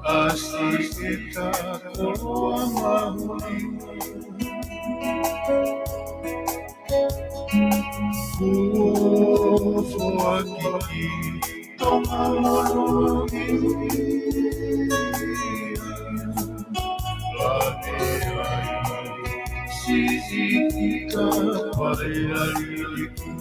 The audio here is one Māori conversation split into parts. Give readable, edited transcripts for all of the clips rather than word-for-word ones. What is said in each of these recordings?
Así kita keluar mahuli Kufuakiki Tomamonogi Ladeai Sisi kita Palealiku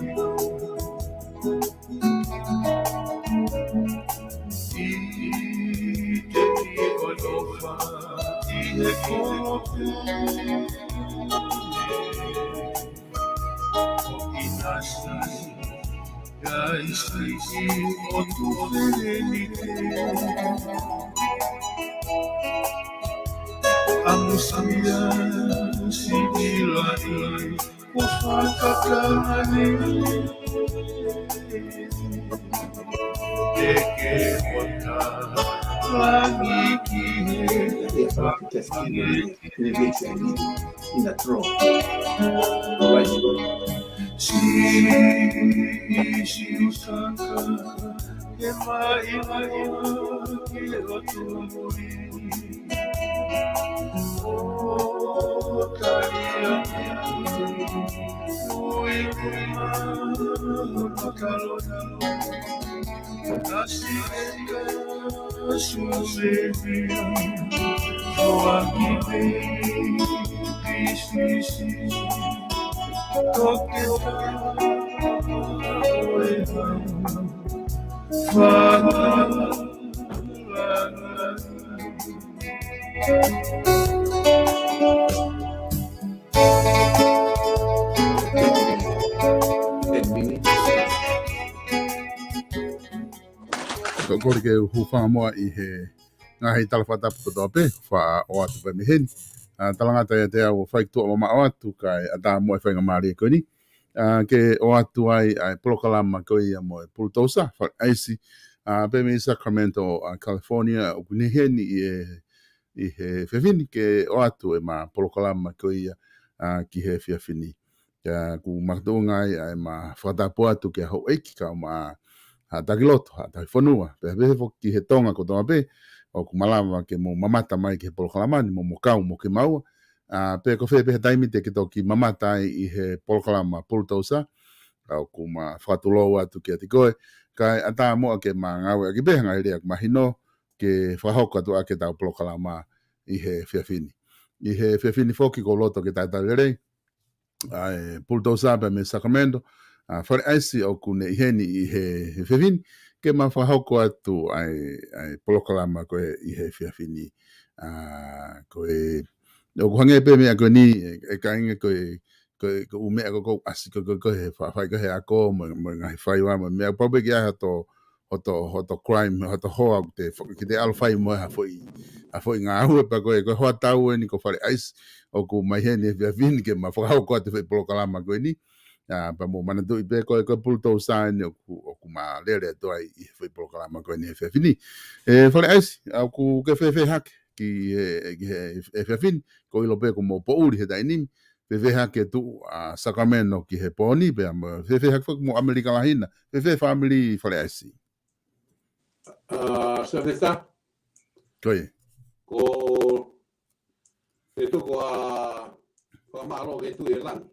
Kore ke huwha moa I he ngahi talawhata pukotoa pe, wha o atu pa miheni. Talangata e te au whaiktua mama o atu kai a tā moe whainga maari e koe ni. Ke o atu ai polokalama koe ia moe BULTOUSA FALE AISI. Pe me Sacramento, California, o kuniheni I he whiwhini ke o atu e ma polokalama koe ia ki he whiawhini. Kia ku makatoungai ai ma whakatapu atu ke hau eiki ka o ma takiloto, takiwhanua. Pehe foki he tonga ko tonga pe, o ku malama ke mo mamata mai ke polokalama, ni mo mokau mo ke maua. Pe ko whepe he taimi te ke toki mamata ai I he polokalama BULTOUSA, o ku ma whakatulou atu ke atikoe, kai ata moa ke ma ngawe aki beha ngai rea mahino ke whahoko atu ake tau polokalama I he whiawhini. I he whiawhini foki ko loto ke taitarere, BULTOUSA pe me Sacramento, FALE AISI o kune iheni I he whiawhini, ke ma whahoko atu ai polokalama koe I he whiawhini. Koe, o kuhange pe mea koe ni, e ka inga koe umea ko asi koe he whawhai koe he ako, mo ngahi whaiwa, mo mea paube ki aha hoto crime, hoto hoa, ki te alwhai mo ha foi ngā hua pa koe hoa tau e ni ko FALE AISI, o ku mai heni he whiawhini ke ma whahoko atu whi polokalama koe ni. Pa mo mana tu ipe koe BULTOUSA ni o ku ma lere toa I whi polokalama koe ni he whiawhini. FALE AISI, au ku ke whi hake ki he whiawhini, ko ilo pe ko mo pouri he tainimi, whi hake tu Sacramento ki he poni, pe mo whi hake mo Amerika lahina, whi family FALE AISI. Sefeta, Koe. ko e tuko a maro ke tu Irlanda.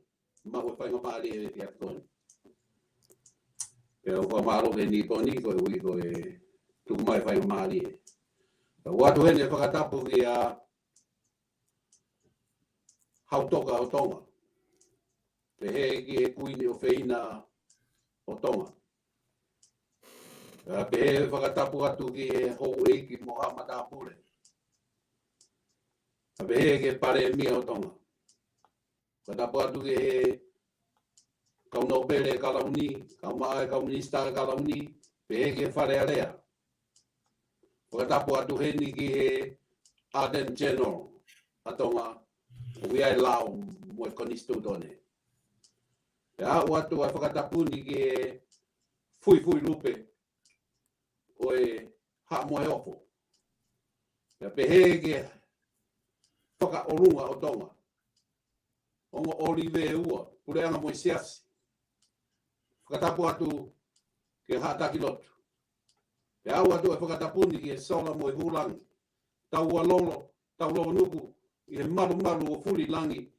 Mau whainga maari e te atoni. E o whamaro ke ni poni koe ui koe tuku mai whainga maari e. Watu hene whakatapu ki a hautoka o tonga. Te he ki he kuini o whina o tonga. Pe whakatapu atu ki e hou eiki Mohamad Apure. Pe ke pare mia o tonga. Whakatapu atu ki e kauna opere kalauni, kauma e kaunista kalauni, pe ke whare area. Whakatapu atu heni ki e Aden General, atonga, uia e lao mo e konistu tone. Pe a watu a whakatapu ni ki e fui lupe, o e ha mo e opo. Pe pehe ke whaka orunga o tonga. Ongo olive ua, pureanga mo i siasi. Whakatapu atu ke hataki lotu. Pe au atu e whakatapuni ki e sola mo i hulangi. Tau alolo, tau lolo nuku, i e maru o fuli langi,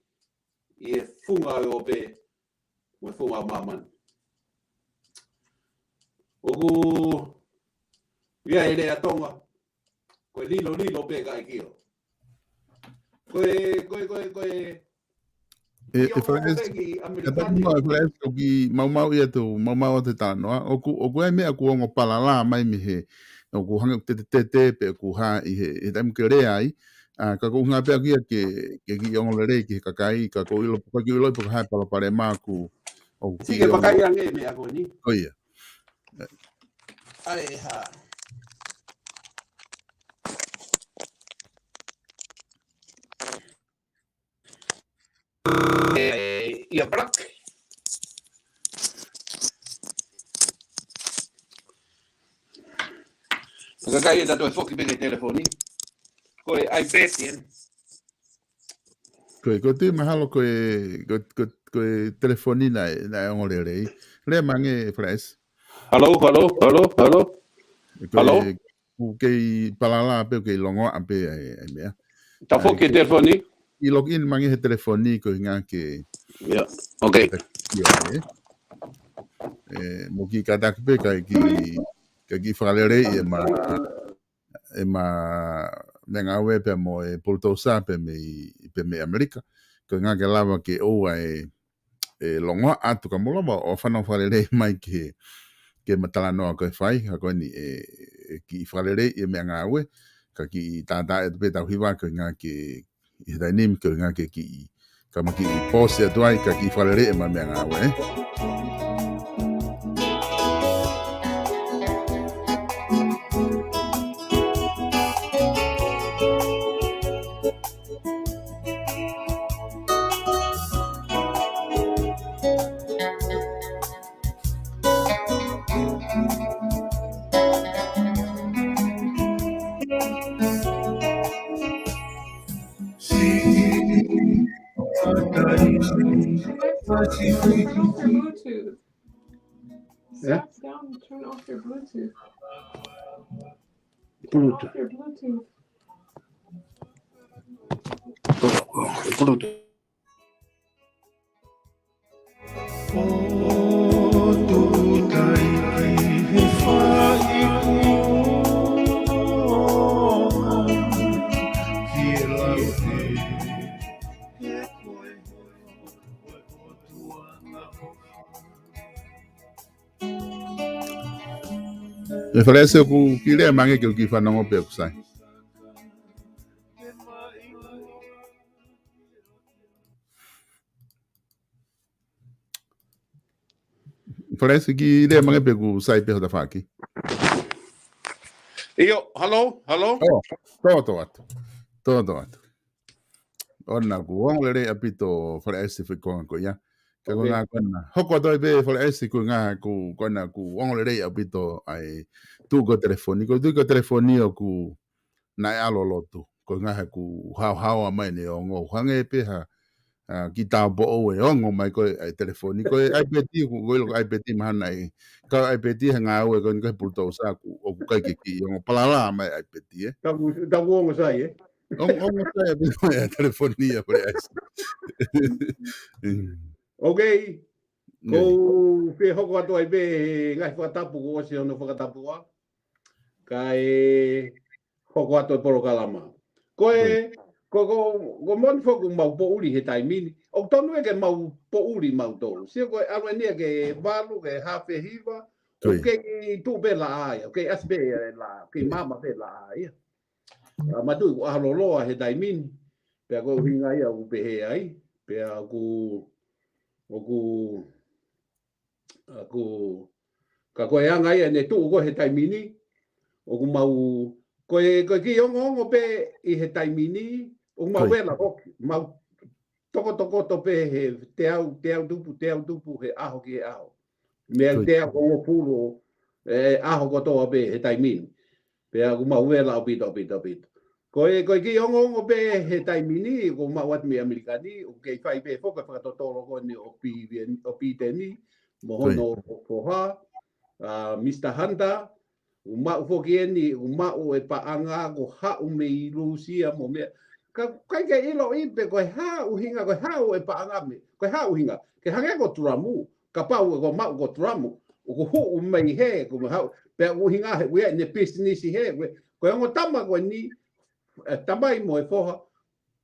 i e funga o pe, mo e funga o mamani. Oku, ia e rea tonga, koe lilo pe kai kio. Koe, E whaes o ki mau ia tu, mau o te tānoa. O ai mea ku ongo palala mai mi he, o ku hanga te pe ku ha i he taimu ke rea ai. Ka ku ngā pea kia ke ki ongo le rei ki he kakai, ka ku ilo po ka hai palapare mā ku o ki sige makai ange mea koe ni. O ia. Ai ha. Ia brak. Kakai e tato e foki peke telefoni. Koe iPad ien. Ko te mahalo koe telefoni na ongo le rei. Lea mange whaes. Hello. Hello. Ku kei palala pe kei longo ape ai mea. Ta foki telefoni. I login mange he telefoni ko ngā ke. Yeah. Okay. Mo ki katak pe kai ki whakalere e ma menga we pe mo e BULTOUSA pe me Amerika. Ko ngā ke lava ke oua e longo atu ka mula ma o whanau whalere mai ke matalanoa koe whai. Ha koe ni ki whalere e mea ngā we. Ka ki tātā e te pe tau hiwa ko ngā ke i tainim ko ngā ke ki ka maki i pose atuai ka ki whalere e ma mea ngā we. Bluetooth. Yeah? Stop down and turn off your Bluetooth. Bluetooth. Off your Bluetooth. Bluetooth. E whalese ku ki lea mange ke ki whanongo pe kusai. Whalese ki lea mange pe ku sai pe hota whaki. Io, hello. Tō atu. Ona ku ongere apito whalese whikonga ko ia. Ka ko ngā kona. Hoko toi pe whalese ku ngā ku kona ku ongere apito ai tūko telefoni. Ko tūko telefoni o ku nai alo lotu. Ko ngā ku hao mai ne ongo. Hange pe ha ki tā po o e ongo mai ko ai telefoni. Ko iPad ku ko ilo iPad mahana ai. Ka iPad ha ngā ue ko ngā BULTOUSA ku o ku kai ki ongo palala mai iPad e. Tabu ongo sai, Ongo sai a telefonia por essa. Okay. Ko pe hoko atu ai pe ngai whakatapu ko si ono whakatapua. Kai hoko atu e poro kalama. Ko mon foku mau po uri he taimini. O tonu e ke mau po uri mau tolu. Sia koe alwe nia ke walu ke hawhe hiwa. Okay, tu be la ai, okay, asbe la, okay, mama be la ai. Matu ko aloloa he daimin, pe ko hinga ia u be he ai, pe aku ka koe anga ia ne tu ko he taimini, o ku mau koe ki ongo pe i he taimini, o mau wela hoki, mau toko to pe he te au tupu he aho ki he aho. Mea te au o puro aho kotoa pe he taimini. Pe aku mau wela o pito. Koe ki ongo pe he taimini, ko mau at me Amerikani, o kei whai pe whoka whakatotoro ko ni o pi teni, mo hono o poha, Mr. Hunter, o mau whoki eni, o mau e paanga, ko hau me i Rusia mo mea. Kai ke ilo ipe, koe hau hinga, koe hau e paanga me, koe hau hinga, ke hange ko turamu, ka pau ko mau ko turamu, o ko huu mei he, ko hau, pe o hinga he, wea ne business he, koe ongo tama koe ni, tamai mo e foha,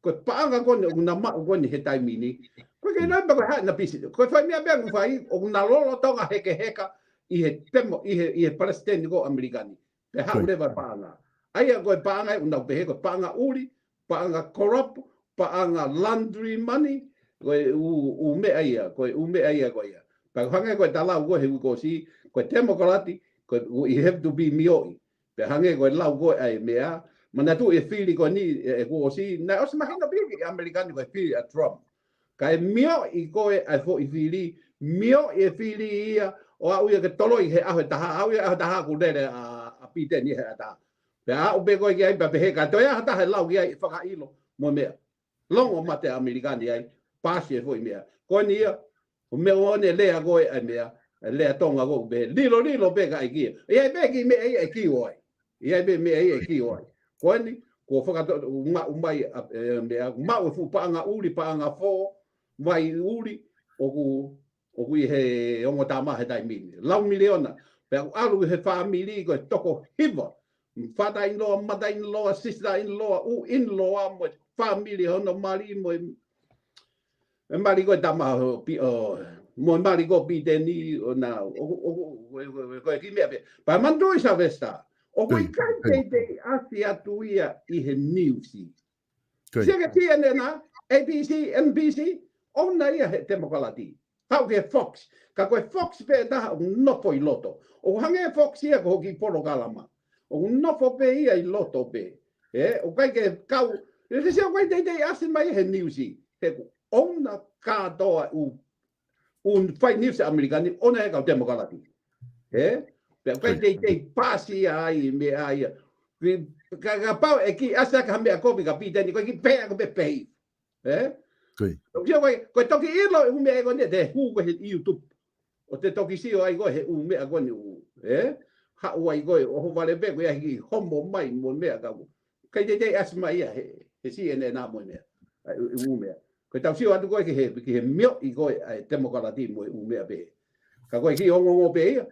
koe paanga kone, o na mau kone he taimini, koe ke namba koe hau na business, koe whai mea mea mwhai, o na lolo tonga heka, i he Palestine ko Amerikani, pe hau rewa paanga. Aia koe paanga, unau pehe koe paanga uri, paanga corrupt, paanga laundry money, koe u mea ia, koe ia. Pe hange koe talau koe he uko si, koe demokrati, koe you have to be mioi. Pe hange koe lau koe ai mea, mana tu e whiri koe ni e uko si, na os mahina piki Amerikani koe whiri a Trump. Ka e mioi koe ai fo i whiri, mioi e whiri ia, o au ia ke tolo i he aho taha, au ia aho taha ku rere a pite ni he a taha. Pe au pe koe ki ai pa pehe ka toi aho taha lau ki ai whakailo mo mea. Longo mate Amerikani ai, pasi e foi mea. Koe ni ia, o mea one lea koe ai mea, lea tonga koe be, lilo be ka ai kia. Iai be ki mea ai ki oi. Iai be mea ai ki oi. Koe ni, ko whakato, umai mea, mau e fu paanga uri, paanga fo, mai uri, o kui he ongo tama he taimini. Lau miliona, pe alu he whamili koe toko hiva. Father-in-law, mother-in-law, sister-in-law, in-law, mo family hono mari mo mari ko tama mo mari ko piteni na ko ki me pa mando isa vesta o ko ikante te asia tuia I he newsi sega tiene na ABC NBC ona ia he demokrati pau ke Fox ka ko Fox pe da no foi loto o hange Fox ia ko ki polo kalama o no fo pe ia I loto pe o kai ke kau e se o kai te asin mai he newsi he ona katoa un fai news americani ona e kau demokrati pe kai te pasi ai me ai ka pau e ki asa ka me ko ka pite ni ko ki pe ko pe o kia ko toki ilo u me ko ne te hu ko he YouTube o te toki si o ai ko he u me ko ni ha uai ko o vale pe ko ai homo mai mo me ka kai te asma ia he si ene na mo me u me ko tau si o atu ko ki he mio I ko ai demokrati mo u me pe ka ko ki ongo pe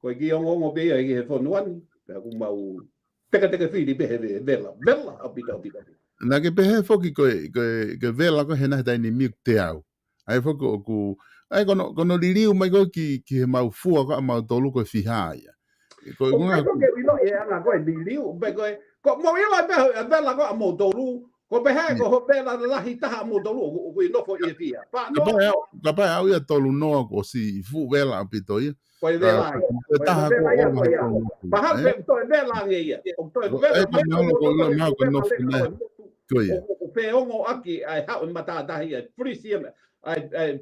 ko ki ongo pe ai he fonuan ka ku mau teka fili pe he vela apita na ke pehe foki ko vela ko hena dai ni mik te au ai foko ku ai kono liliu mai ko ki he mau fua ko mau tolu ko fihaia ko nga ko ke ilo e nga ko liliu be ko mo ilo be vela ko mau tolu ko be he ko vela la hita mau tolu ko ino fo e fia pa no ka pa au ia tolu no ko si fu vela apito ia ko vela taha ko pa ha be to vela ngia o to vela o pe ongo aki ai ha mata tahi ai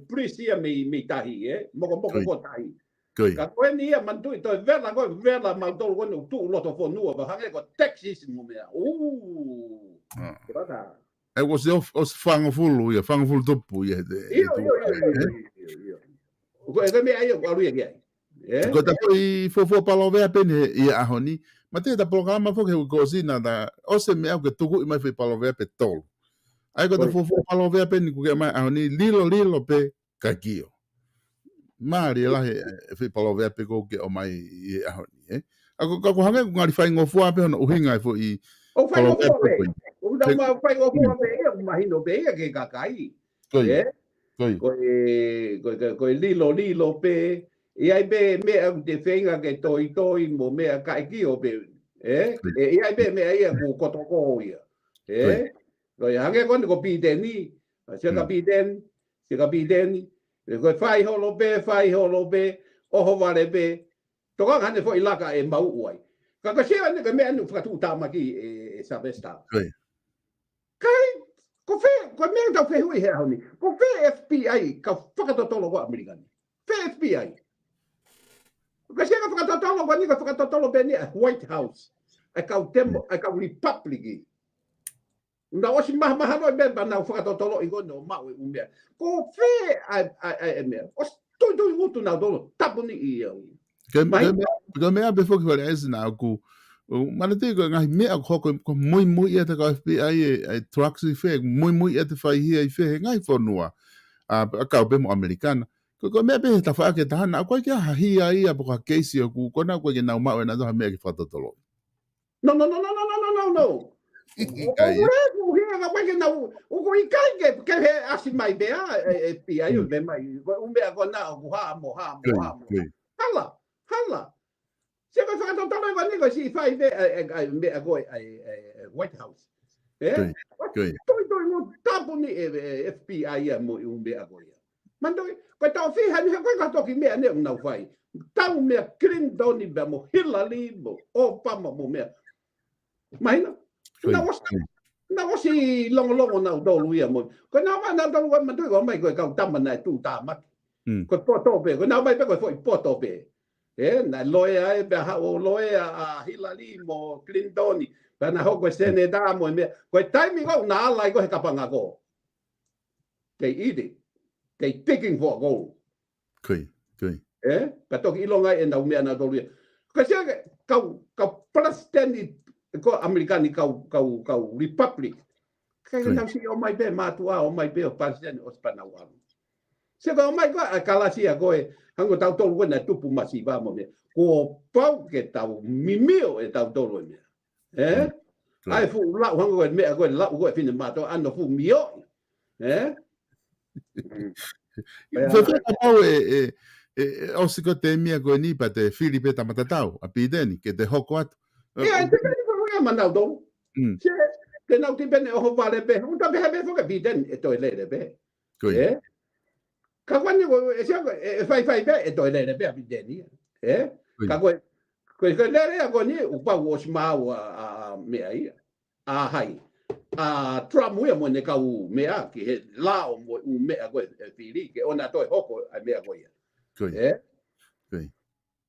prisia mi tahi moko ko tahi ka ko ni mantu to vela ma to ko no tu loto fo nu ba hange ko Texas mo mea kata e was os fangafulu ia fangafulu topu ia iyo ko e me ai ko alu ia ko ta foi fo palovea pene ia ahoni mate ta programa fo ke cosina da ose me au ke tuku mai foi palovea pe tol ai ko ta fo palovea pene ku ke mai ahoni lilo pe kakio mari la foi palovea pe ko ke o mai ia ahoni ako hanga ngari fai ngofua pe no uhinga fo I o fai ngofua pe o da ma fai ngofua pe ia imagino pe ia ke kakai ko lilo pe Ia be me te whenga ke toi mo mea kai ki o be. Ia be me ia ku kotoko ia. Rồi hange kon ko pideni. Seka pideni. Ko fai holo be. Oho vale be. Toka hane fo ilaka e mau uai. Ka se ane ka me anu whakatu tamaki e Savesta. Kai ko me tau whehui hea honi. Ko FBI ka whakatotolo ko Amerikani. FBI. Kasi nga whakatotolo ko ni ka whakatotolo be ni White House. Ai kau Republic. Na osi mahano e beba na whakatotolo i gono mau e umea. Ko ai mea. Os toi utu na dolo tapu ni i au. Ka mea be foki wale aisi na aku. Mana te ko ngai mea ko mui ia te ka FBI e trucks i whee. Mui ia te whai hia i whee. Ngai whanua. A kau be mo Amerikana. Ko mea be ta whaake tahana. A koe kia hahia ia po ka keisi o ku. Kona koe ke nau mau e na doha mea ki whatatolo. No. O i kai ke he asi mai bea FBI o be mai. O mea ko na o ha mo. Hala. Se ko whakatotolo i wani ko si whai mea ko White House. Toi mo tapu ni FBI a mo i mea ko ia. Mandoi, ko tau whihani koe ka toki mea ne unau whai. Tau mea Clinton i bea mo Hillary mo Obama mo mea. Mahina? Na wasi longo na dolu ia mo. Ko na wa na dolu ma tu ko mai ko ka tama na tu ta ma. Ko poto be ko na mai be ko foi poto be. Na loya e be ha o loya a Hillary mo Clinton. Ba na ho ko seneta mo me. Ko timing ko na lai ko he kapanga ko. They eating. They picking for gold. Kui. Ka toki ilonga e na umea na dolu. Ko se ka president ko Amerikani kau Republic. Kai na si o mai be matua o mai be o president o spana wa. Se ko mai ko kalasia ko e hango tau tolu na tupu masiva mo me. Ko pau ke tau mimio e tau tolu me. Ai fu la hango me ko la ko fina mato ano fu mio. Fe pau o se ko te mia ko ni pa te Filipe tamatatau a pideni ke te hoko atu. Manau do. Se ke nau ti bene o vale be. Un ta be fo ke biden e to le be. Ka kwani ko se fai be e to le be a biden. Ka ko le ko ni u pa wo sma a me ai. A hai. A Trump we mo ne ka u me a ki la o mo u me a ko fili ke ona to hoko a me a ko ia.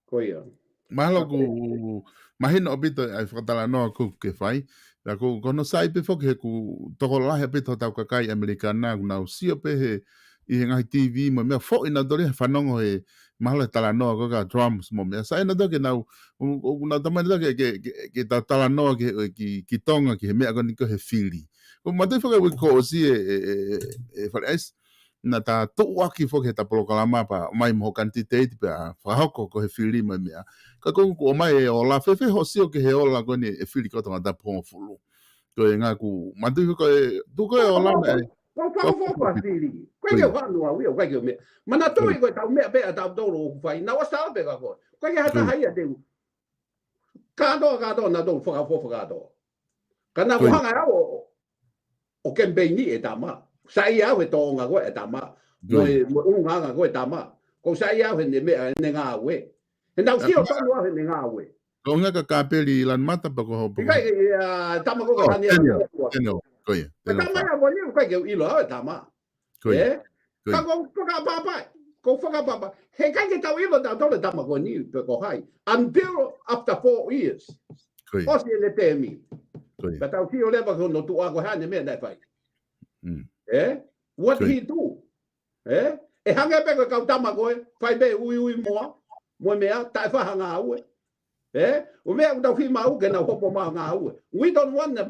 Ko ia. Malo ku mahina obito ai whakatala noa ku ke whai. La ku kono sai pe whoki he ku toko lahe pito tau kakai Amerikana ku nau sio pe he i he ngahi TV mo mea fo ina dori he whanongo he mahalo he tala noa koka drums mo mea. Sa ina doke nau tamani doke ke tala noa ki tonga ki he mea koni ko he whiri. Ko matui whaka ui ko o si e whare aisi. Na ta tuaki fo ke ta polokalama pa mai mo quantity pe whahoko ko he whiri mai mea. Ka ko mai o la fefe hosio ke he ola ko ni e whiri ko tanga ta pon fulu. Ko e nga ku mandu ko e tu ko e ola mai. Ko fa whiri. Ko ke wanu a wi o ke me. Mana to i ko ta me be ta do ro fai na wa sa be ka ko. Ko ke hata hai de. Ka do na do fo ka do. Kana ko hanga o ke be ni e ta ma. Sai a we to nga ko e ta ma. Mo nga ko e ta ma. Ko sai a we ne me ne nga we. Então se eu tô no ar nem awe. Ko nga ka kapeli lan mata pa ko hopo. Kai tama ko ka tania. Koia. Tama ya boni ko ke ilo tama. Ka ko ka papa. Ko fa ka papa. He ka ke tau ilo da tole tama ko ni pe ko hai. Until after 4 years. O se le temi. Ka tau ki o le ba ko no tu ako ha ne me dai fai. What he do? E hanga pe ko ka tama ko fai be ui mo. Mo mea tai fa hanga au o mea da fi mau ke na hopo ma nga au we don't want the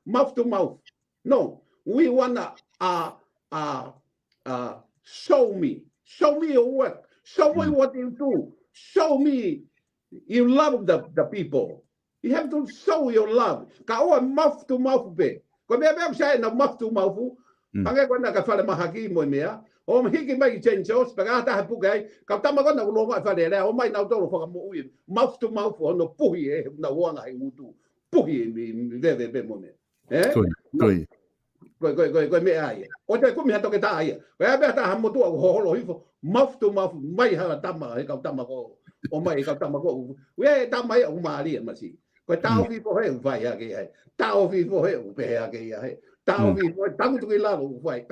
mouth to mouth no we want show me your work show me what you do show me you love the people you have to show your love ka o mouth to mouth be ko mea be sai na mouth to mouth hanga ko na ka fale mahaki mo mea o hiki mai chencho pega ta pukai ka tama ko na lo mai fale le o mai na to fo mo ui mouth to mouth o no puhi e na wanga ai utu puhi mi ve mo me Koi. Ko me ai o te ko mi ha to ke ta ai ko e be ta ha mo to ho lo hifo mouth to mouth mai ha tama e ka tama ko o mai ka tama ko we tama e o mari ma si ko ta o fi fo he vai ha ke ai ta o fi fo he o pe ha ke ai ta o fi fo ta ku tu la lo vai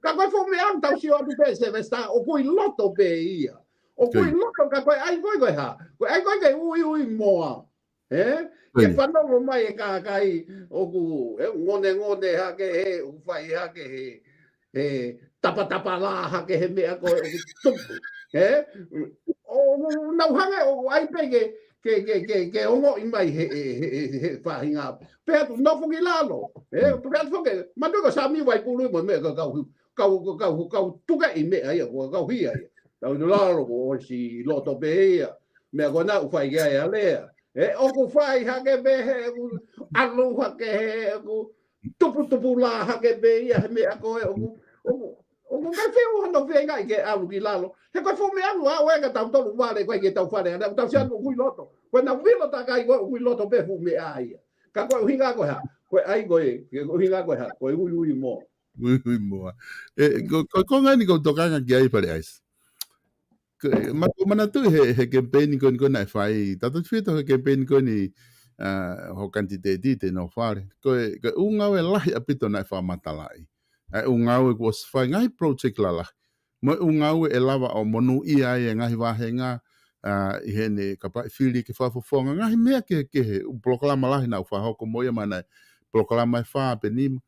ka koe fo me am tau si o tu pe se vesta o kui loto pe ia o kui loto ka koe ai koe ha koe ai koe ke ui moa ke whanau mai e ka kai o ku ngone ha ke he u whai ha ke he tapa la ha ke he mea koe o ku tupu o nau hange o ai pe ke ongo i mai he whahinga pe tu no fungi lalo pe tu fungi manu ko sami wai pulu mo me kau tuka i me ai ko kau hi ai tau lalo ko si loto pe ia me ko na fai ga ia le o ku fai ha ke be he alu ha ke he ku tupu la ha ke be ia me ko o ka feo no fe ngai ke alu ki lalo he ko fo me alu a we ka tau tolu vale ko ke tau fare na tau sia ku loto ko na vilo ta kai ko ku loto be fu me ai ka ko hinga ko ha ko ai ko hinga ko ha ko ui mo Ui moa. Ko ngani ko tokanga ki ai pare ais. Mana tu he campaign ko na fai. Tato fito he campaign ko ni ho kantiteti te no fare. Ko unga we lahi apito na fa matalai. Unga we ko fai ngai project lala. Mo unga we e lava o monu ia e ngai wahenga i hene kapa fili ke fa fofonga ngai mea ke proklama lahi na fa hoko moia mana proklama fa penim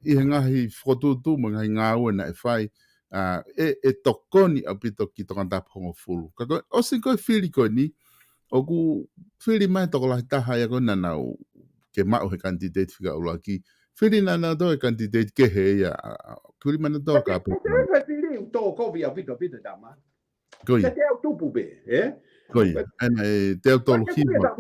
i ngahi whotutu mo ngai ngā ua na e whai e tokoni a pito ki tokanta pongo fulu. Kako o si koe whiri koe ni o ku whiri mai toko lahi taha ia koe nanau ke mao he kandidate whika ula ki whiri nanau to he kandidate ke he ia whiri mana to ka apu. Whiri to kovi a pito dama. Koi. Te au tupu be, Koi. Ana e te au tolu hiwa.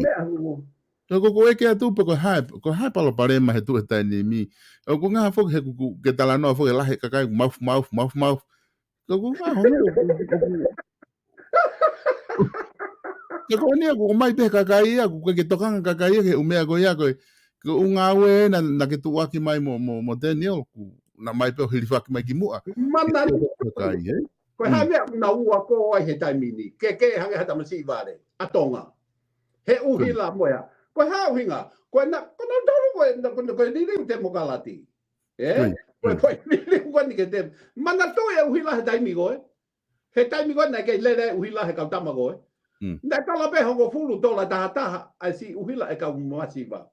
Ko eke atu pe ko hai palo pare ma he tu eta ni mi. O ko nga fo he ku ke tala no fo la he ka kai mouth. Ko nga ho. Ko ni ko mai pe ka kai ku ke tokanga ka kai ke umea ko ia ko unga we na ke tu waki mai mo Daniel ku na mai pe hilifa ki mai ki mua. Mana kai ko ha me na ua ko he taimini. Ke hanga hata masi vale. Atonga. He uhila moya. Ko ha uhinga. Ko na dolo ko ni te mo galati. Ko ni ko ni ke te. Mana to e uhila he taimi go. He taimi go na ke le uhila he ka tama go. Na kala pe hongo fulu dola taha ai si uhila e ka masiva.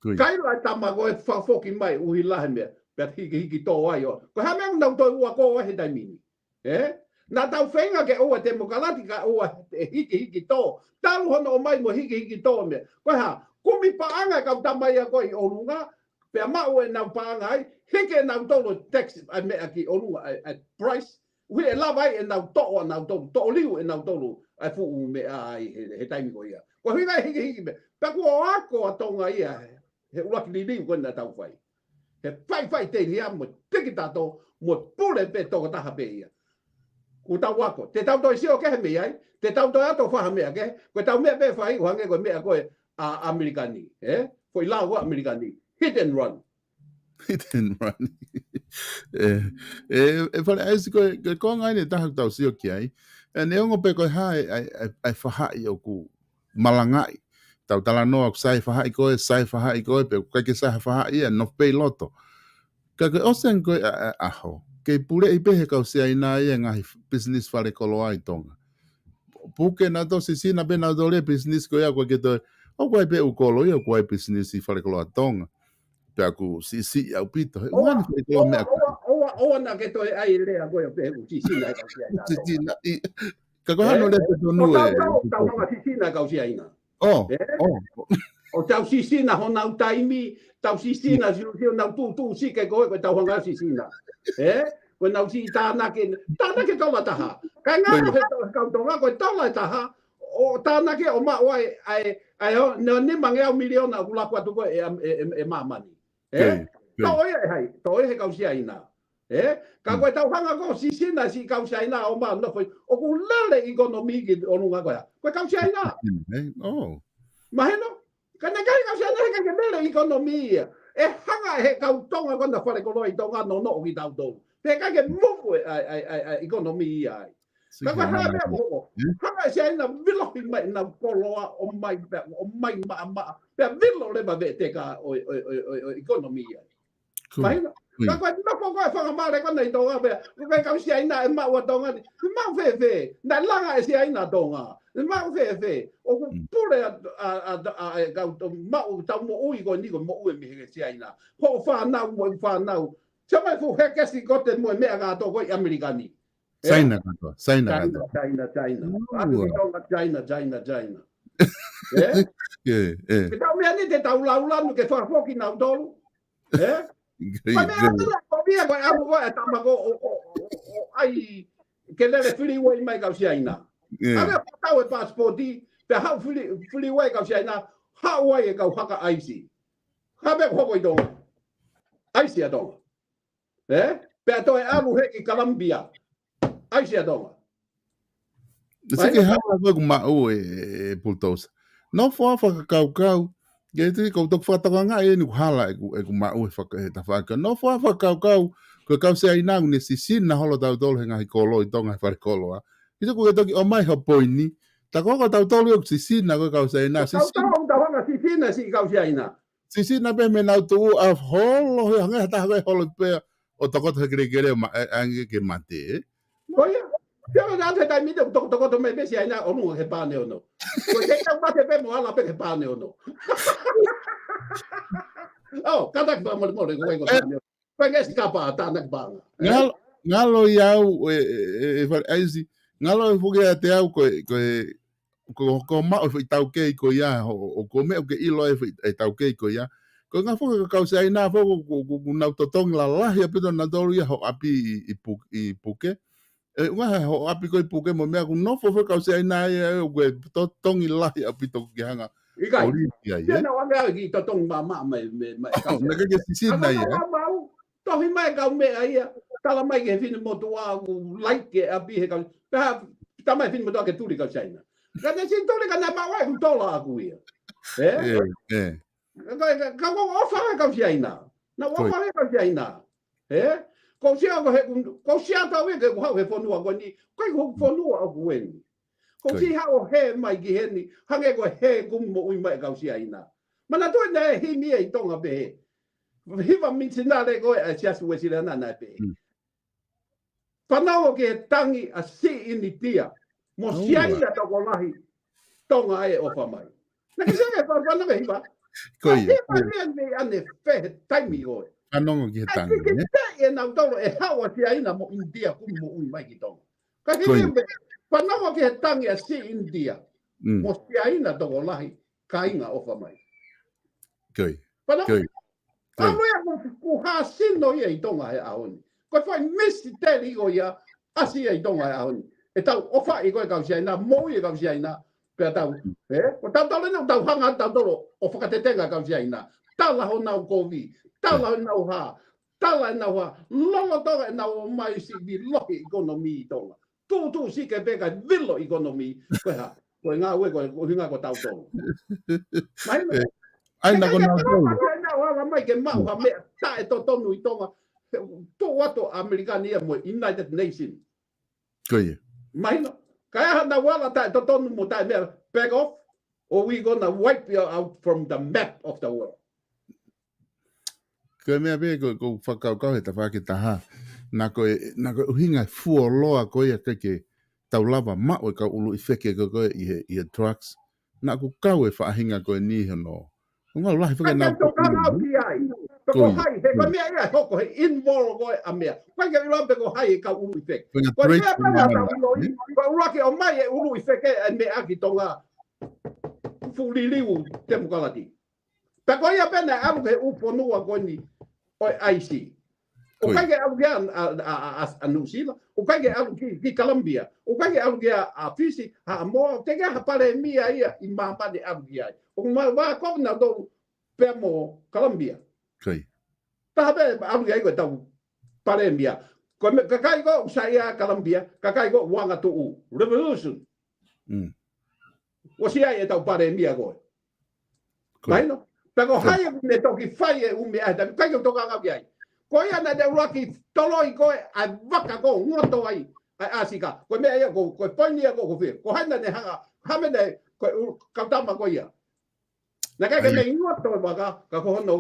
Kai la tama go e fa foki mai uhila he me. Pe hiki to ai o. Ko ha me na to ua ko he taimini. Na tau whenga ke oa te mokalati ka oa hiki tō. Tau hono o mai mo hiki tō me. Koe ha, kumi paanga kau tamai a koe i orunga. Pea mau e nau paanga ai. Hike nau tolo tax a mea ki orunga at price. Ui e lava ai e nau toa nau tolo. To'o liu e nau tolo. Ai fuu mea ai he taimi ko ia. Ko hinga hiki me. Pea kua ako a tonga ia. He uraki li liu koe na tau whai. He whai te ria mo tiki tato. Mo pule pe toka taha pe ia. Ku tau wako. Te tau toi sio ke he mea ai. Te tau toi ato whaha mea ke. Koe tau mea pe whai. Uhange koe mea koe a Amerikani. Koe lau wa Amerikani. Hit and run. Hit and run. Whare aisi koe ngai ne taha tau sio ki ai. Ne ongo pe koe hae ai whahai o ku malangai. Tau tala noa sai whahai koe pe koe ke sai whahai ia no pei loto. Ka koe osen koe aho. Kei pure i pehe kau sea ina ia ngahi business whare kolo ai tonga. Puke na to sisina be na dole business ko ia koe ke toi o koe pe u kolo ia koe business i whare kolo ai tonga. Pe aku sisi au pito. Uani whare kolo mea koe. Oa na ke toi ai lea koe pe u sisina kau sea ina. Sisina. Ka koe hano le te tonu e. Tau hanga sisina kau sea ina. O tau sisina ho nau taimi. Tau sisina sio nau tu sike koe tau hanga sisina. Koe nau si tānake tola taha. Kai ngā he kau tonga koe tola taha. O tānake o maa wai ai ho ne mange au miliona u laku atu koe e mamani. Tau oia e hai. Tau oia he kau sia ina. Ka koe tau hanga ko sisina si kau saina o ma no foi. O ku lele ekonomi ki onunga koe. Koe kau saina. Oh. Maheno. Kana kai kau saina he ka lele ekonomi. E hanga he kau tonga kona fare ko loi tonga no no ki tau tau. Pe ka ke mo ekonomi ai. Ka koe ha me mo. Hanga saina vilo hi mai na poloa o mai ma. Pe vilo le ba te ka o ekonomi ai. Maheno. Ka koe no ko koe whanga mare kona I tonga pia. Koe kau si aina e maua tonga ni. Mau fe. Na langa e si aina tonga. Mau fe. O ku pure kau mau tau mo ui ko ni ko mo ui mihi si aina. Ho whanau. Sama fu he kesi kote mo mea ka to ko Amerikani. China kato. China. Aku ki tonga China. Ke tau mea ni te tau laulanu ke whafoki nau tolu. Koe mea tira ko mea koe amu koe e tamako o ai ke lele freeway mai kau si aina. Ame tau e passporti, pe hau freeway kau si aina, hau ai e kau haka aisi. Habe hoko I tonga. Aisi a tonga. Pe a toi amu heki Colombia. Aisi a tonga. Sike hawa koe ku mau e Bultousa. No fua whakakau. Ke te kou tok whataka ngā e ni ku hala e ku mau e whakaheta whaka. No fua whakakau. Koe kau se ai nāngu ne sisina holo tau tolu he ngahi kolo I tonga he whare kolo a. Ito koe toki o mai ha poini. Ta koko tau tolu e sisina koe kau se ai nā. Tau tau hanga sisina si kau si aina. Sisina pe me nau tuu a holo he hangai hata hakai holo pea. O tokoto he kere ma ange ke mate. Koia. Pia na te tai mite tokoto me besi aina o nunga he pāne ono. Koe te tau mate pe mo ala pe he pāne ono. Oh, katak pa mo koe ko pāne. Koe ngesi kapa tānak pāna. Ngalo iau e FALE AISI. Ngalo e fuke a te au ko ma o tau kei ko ia o ko me o ke ilo e tau kei ko ia. Ko nga fuke ka se ai na fo ku nau totong la la ya pito na dolu ia ho api I puke. Nga ho api ko I puke mo me ku no fo ka se ai na e o totong I la ya pito ki hanga. Ikai. Ia na wanga ki totong ma ka. Na ke sisina ia. Tohi mai kau mea ia. Tala mai ke whine motu au like api he kau. Peha tamai whine motu ke turi kau saina. Kata sin tuli ka na mawai ku tola aku ia. Kau o whawe kau saina. Na whawe kau saina. Kau sia tau e ke ku hau he whanua ko ni. Kai ku whanua aku eni. Kau si hao he mai ki heni. Hange ko he kumo ui mai kau saina. Mana tui na he himi e tonga pehe. Hiva minsinare koe a siasu e sila nana pe. Whanau ke tangi a si ini tia. Mo siaina toko lahi. Tonga e ofa mai. Na ki sanga whanau ke hiva. Koe. Hiva me ane whehe taimi koe. Whanau ke tangi. Ki te e nau tolo e hawa siaina mo India kumo ui mai ki tonga. Ka hiva me whanau ke tangi a si India. Mo siaina toko lahi. Kainga ofa mai. Koe. Koe. Amoia ku hasino ia I tonga he ahoni. Koe whai misi te rigo ia asi ia I tonga he ahoni. E tau ofa I koe kau siaina, mo I kau siaina, pia tau, o tau tau lena tau hanga tau tolo, o whakatetenga kau siaina. Tala ho nau kovi, tala ho nau ha, tala nau ha, lolo tonga nau o mai si vi lohi ekonomi I tonga. Tu si ke peka vilo ekonomi, koe ha, koe ngā ue koe hinga ko tau tolo. Maina. Ai na ko nau tolo. Wala mai ke mau ha mea tae to tonu I tonga to wato Amerikani mo United Nations. Koe. Maina. Kaya na wala tae to tonu mo tae mea back off or we gonna wipe you out from the map of the world. Koe mea be ko whakau he ta whake taha. Na koe uhinga fua loa koe a keke tau lava mao ka ulu I wheke koe I he trucks. Na ko kau e whaahinga koe ni hano. Nga lahi whake nau koe. Ko hai he ko mea ia hoko he involve koe a mea. Koe ke ila ko hai ka ulu I wheke. Koe mea pena tau loi. Koe urake o mai e ulu I wheke e mea ki tonga fuliliu te mukalati. Ta koe ia pena alu ke uponua koe ni oi aisi. O kai ke alu ke a New Zealand. O kai ke alu ki Colombia. O kai ke alu ke a Fiji. Ha mo te ke ha pare mia ia I mama de alu ki ai. O ma wa ko na do pe mo Colombia. Kai. Ta be alu ke ai ko tau paremia. Ko me kakai ko saya Colombia, kakai ko wanga tu revolution. O sia e tau paremia ko. Mai no. Pero hai me toki fai e me ada, kai ko toka nga biai. Ko ia na de rocky toloi ko a vaka ko ngoto ai. Ai asika. Ko me ia ko poinia ko fi. Ko hai na ne hanga, ha me ne ko kautama ko ia. Na kai me ngoto waka ka ko no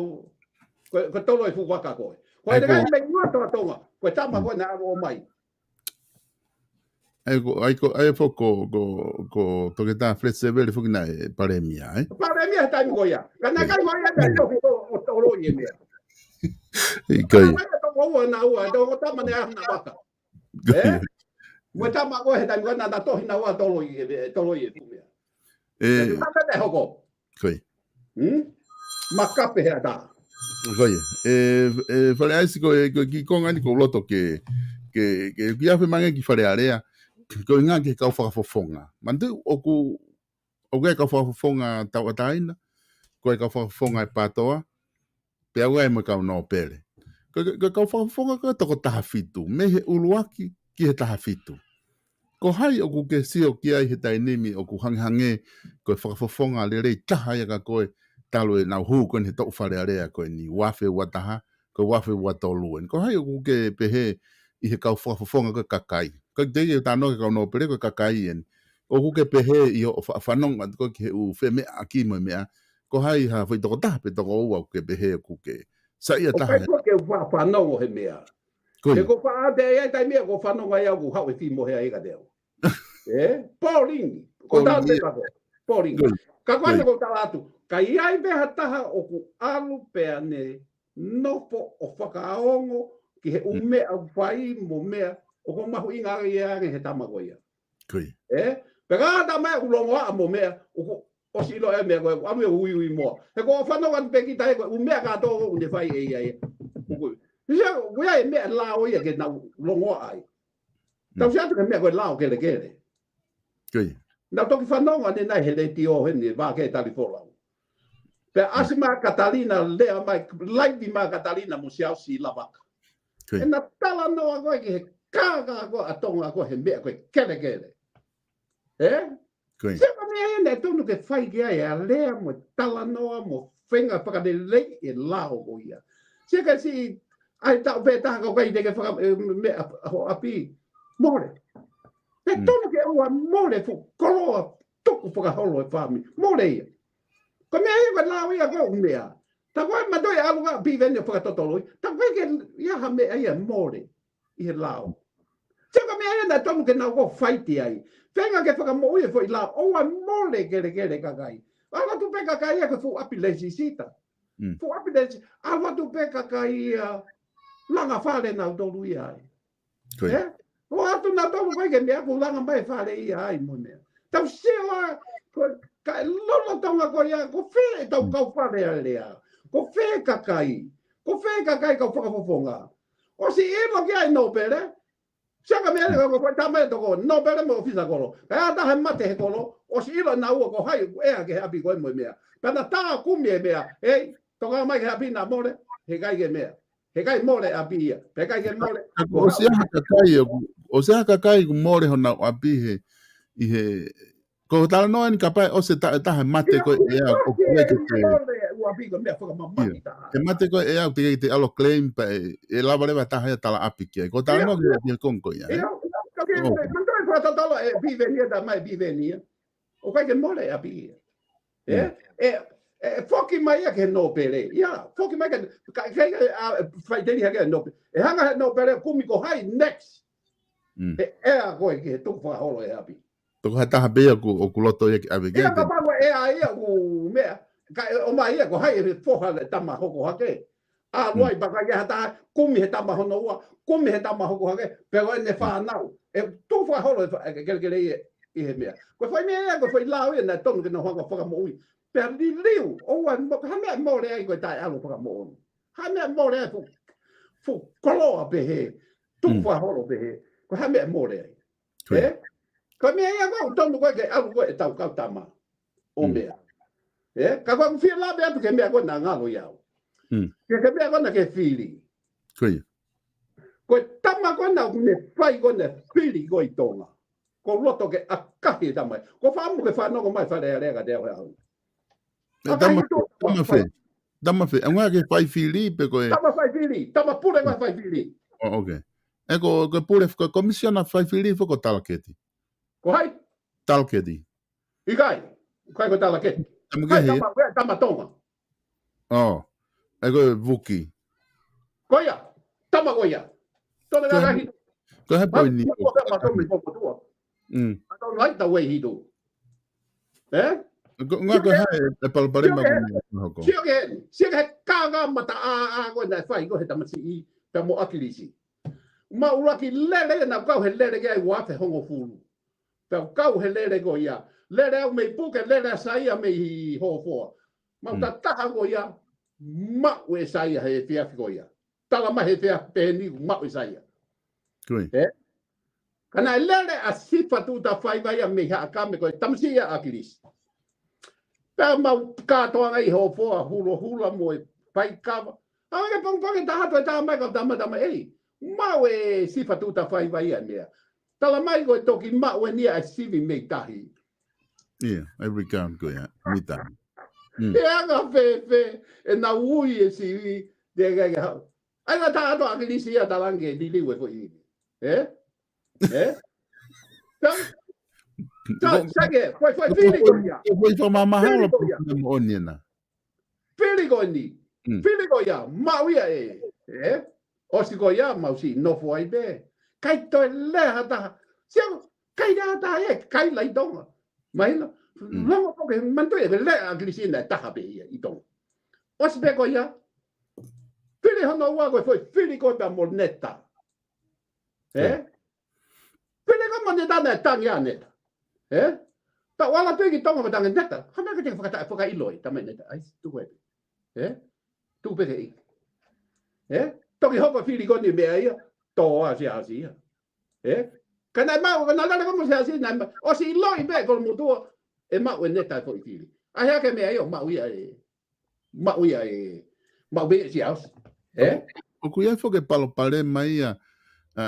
ko toloi fu waka ko. Ko ai me ngoto tonga. Ko tama ko na o mai. Ai foko ko toketa flexible fuki na paremia, eh? Paremia tai mo ia. Kana kai mo ia na o tolo ye me. Kai. Ko na o do tama ne na waka. Eh? Mo tama ko he tai ko na to hina wa tolo ye fu me. Tama ne hoko. Kai. Makape he da. Kai. Fale aisi ko ki konga ni ko loto ke kia fe mange ki fale area. Ko nga ke ka fa fonga. Mandu oku ka fa fonga tawataina. Ko ka fa fonga patoa. Pe au mo ka no pele. Ko fa fonga ka to ta fitu. Me he uluaki ki he ta fitu. Ko hai oku ke sio ki ai he tainimi oku hange ko fa fonga le rei taha ya ka ko talo e na hu ko ni to fale area ko ni wafe wataha ko wafe watoluen. Ko hai oku ke pehe I he kau whafonga ka kakai. Ka te i tāno ka no pere ka kakai en. O ku ke pehe I o whanonga ko ke u whe mea aki mo mea. Ko hai ha whai toko tape toko ua ke pehe ku ke. Sa ia taha. O kai ko ke whanonga he mea. Ke ko whaate ai tai mea ko whanonga ia ku hau e whimo hea ega deo. Paulingi. Ko tāte kako. Paulingi. Ka kwana ko tālatu. Ka iai beha taha o ku alu pea ne nopo o whakaongo ki he ume au whai mo mea o ko mahu inga ia he tamago ia. Kui. Pega ta mai ulongo a mo mea o silo e mea ko ame ui mo. He ko whanonga peki tai ko umea ka to une whai e ia. Sia ko ia e mea lao ia ke na longo ai. Tau sia ke mea ko lao ke le kere. Kui. Na toki whanonga ne nai he le tio he ni va ke talifola. Pe asima Catalina lea mai laivi ma Catalina mo sia si lavaka. E na tala noa koe ki he kāga koe a tonga koe he mea koe kere. Sema mea e ne tonu ke whai ki ai a lea mo tala noa mo whenga whakane lei e lao ko ia. Seka si ai tau pētaha koe i teke mea ho api more. E tonu ke ua more fu koroa tuku whakaholo e whami. More ia. Ko mea e koe lao ia koe mea. Ta koe matoi aluga pi vene whakatotoloi. Ta koe ke iaha mea ia more I he lao. Seka mea na tomu ke nau ko whaiti ai. Whenga ke whakamoe fo I lao. Oa more kere kakai. Ala tu pe kakai ia ke fu api lesi sita. Fu api lesi. Ala tu pe kakai ia langa whale nau tolu ia ai. O atu na tomu koe ke mea fu langa mai whale ia ai mo mea. Tau sewa ka lolo tonga ko ia ko whe tau kau whale a lea. Ko whe kakai ka whakafofonga. O si emo ki ai nopere, siaka mea ko koe tamae toko nopere mo ofisa kolo. Ka ata he mate he kolo, o si ilo na ua ko hai ea ke hapi koe mo mea. Pena taa kumi e mea, toka mai ke hapi na more, he kai ke mea. He kai more api ia, he kai ke more. O se haka kai ku more hona api he ko tala noa ni kapai o se taha mate ko ea o kue ke te e mate ko ea o te alo claim pa e lava lewa taha e tala api kia ko tala noa ki konko ia mandoi kwa tatalo e bivenia da mai bivenia o kai ke more api ia foki mai ke no pere ia foki mai ke kai fai teni ha ke no e hanga no pere kumi ko hai next ea ko ke tu fa holo e api. Toko hata habea o kuloto ia ki awege. Ia papango ia ku mea. O mai ia ko hai e foha le tama hoko hake. A luai baka ia hata kumi he tama hono ua. Kumi he tama hoko hake. Pero e ne whanau. E tu wha holo e kelekele I he mea. Ko whai mea ia ko whai lau ia na tonu ke na hanga whakamoui. Pero li liu. Oua ha mea more ai koe tai alu whakamoui. Ha mea more ai fu koloa pehe. Tu wha holo pehe. Ko ha mea more ai. Ko mea ia ko tonu koe ke alu koe e tau kau tama. O mea. Ka koe whia la mea tu ke mea koe na ngalo iau. Ke mea koe na ke whiri. Koe. Ko tama ko na me fai ko na pili ko I tonga. Ko loto ke akahi tama. Ko famu ke fano ko mai fale ale ka deo ha. Tama fe. Anga ke fai fili pe ko Tama fai fili. Tama pule ko fai fili. Oh, okay. Eko ko pule ko komisiona fai fili fo ko talketi. Ko hai. Talketi. Ikai. Kai ko talketi. Hai tama tonga. Oh. Eko vuki. Koia. Tama koia. Tona ga hi. Ko he po ni. Ko ma to me ko tua. Atau lai ta we hidu. Nga ko hai e palpare ma ko. Siga kaga mata a ko na fai ko he tamasi I ta mo akilisi. Ma uraki lele na kau he lele ga wa fe hongo fulu. Ta kau he lele go ia. Lele me puke lele sai me ho fo. Ma ta ta go ia. Ma we sai he fia go ia. Tala ma he fia pe ni ma we sai. Koi. Kana lele a sifa tu ta fai vai me ha ka me ko tamsi ia akilisi. Pa mau katoa ngai ho foa hula mo pai kava. Anga pong taha to ta mai ka tama ei. Mau e sifa tu ta fai vai mea. Tala mai ko toki mau e nia a sivi me tahi. Yeah, every count go ya. Mita. E anga fe e na ui e sivi de ga. Ai na ta to akilisi ia talange di liwe fo I. Sage, foi fili ko ia. Foi fa mama hala mo onina. Fili ko ni. Fili ko ia, mau ia e. O si ko ia mau si no foi be. Kai to le hata. Sia kai da ta e kai lai dong. Mai no. Longo ko ke man to e le agrisi na ta be ia I dong. O si be ko ia. Fili hono wa ko foi fili ko da moneta. Fili ko moneta na tanga neta. Ta wala pegi tonga ba tangan neta. Hana ka te whaka iloi tama neta. Ai tu we. Tu pege I. Toki hoko fili koni mea ia. Toa si asia. Kana mau na la ko mo si asia na. O si iloi be ko mo tu e mau neta fo fili. Ai ha ke mea ia mau ia e. Mau ia e. Mau be si aus. O kuia fo ke palo pare mai ia.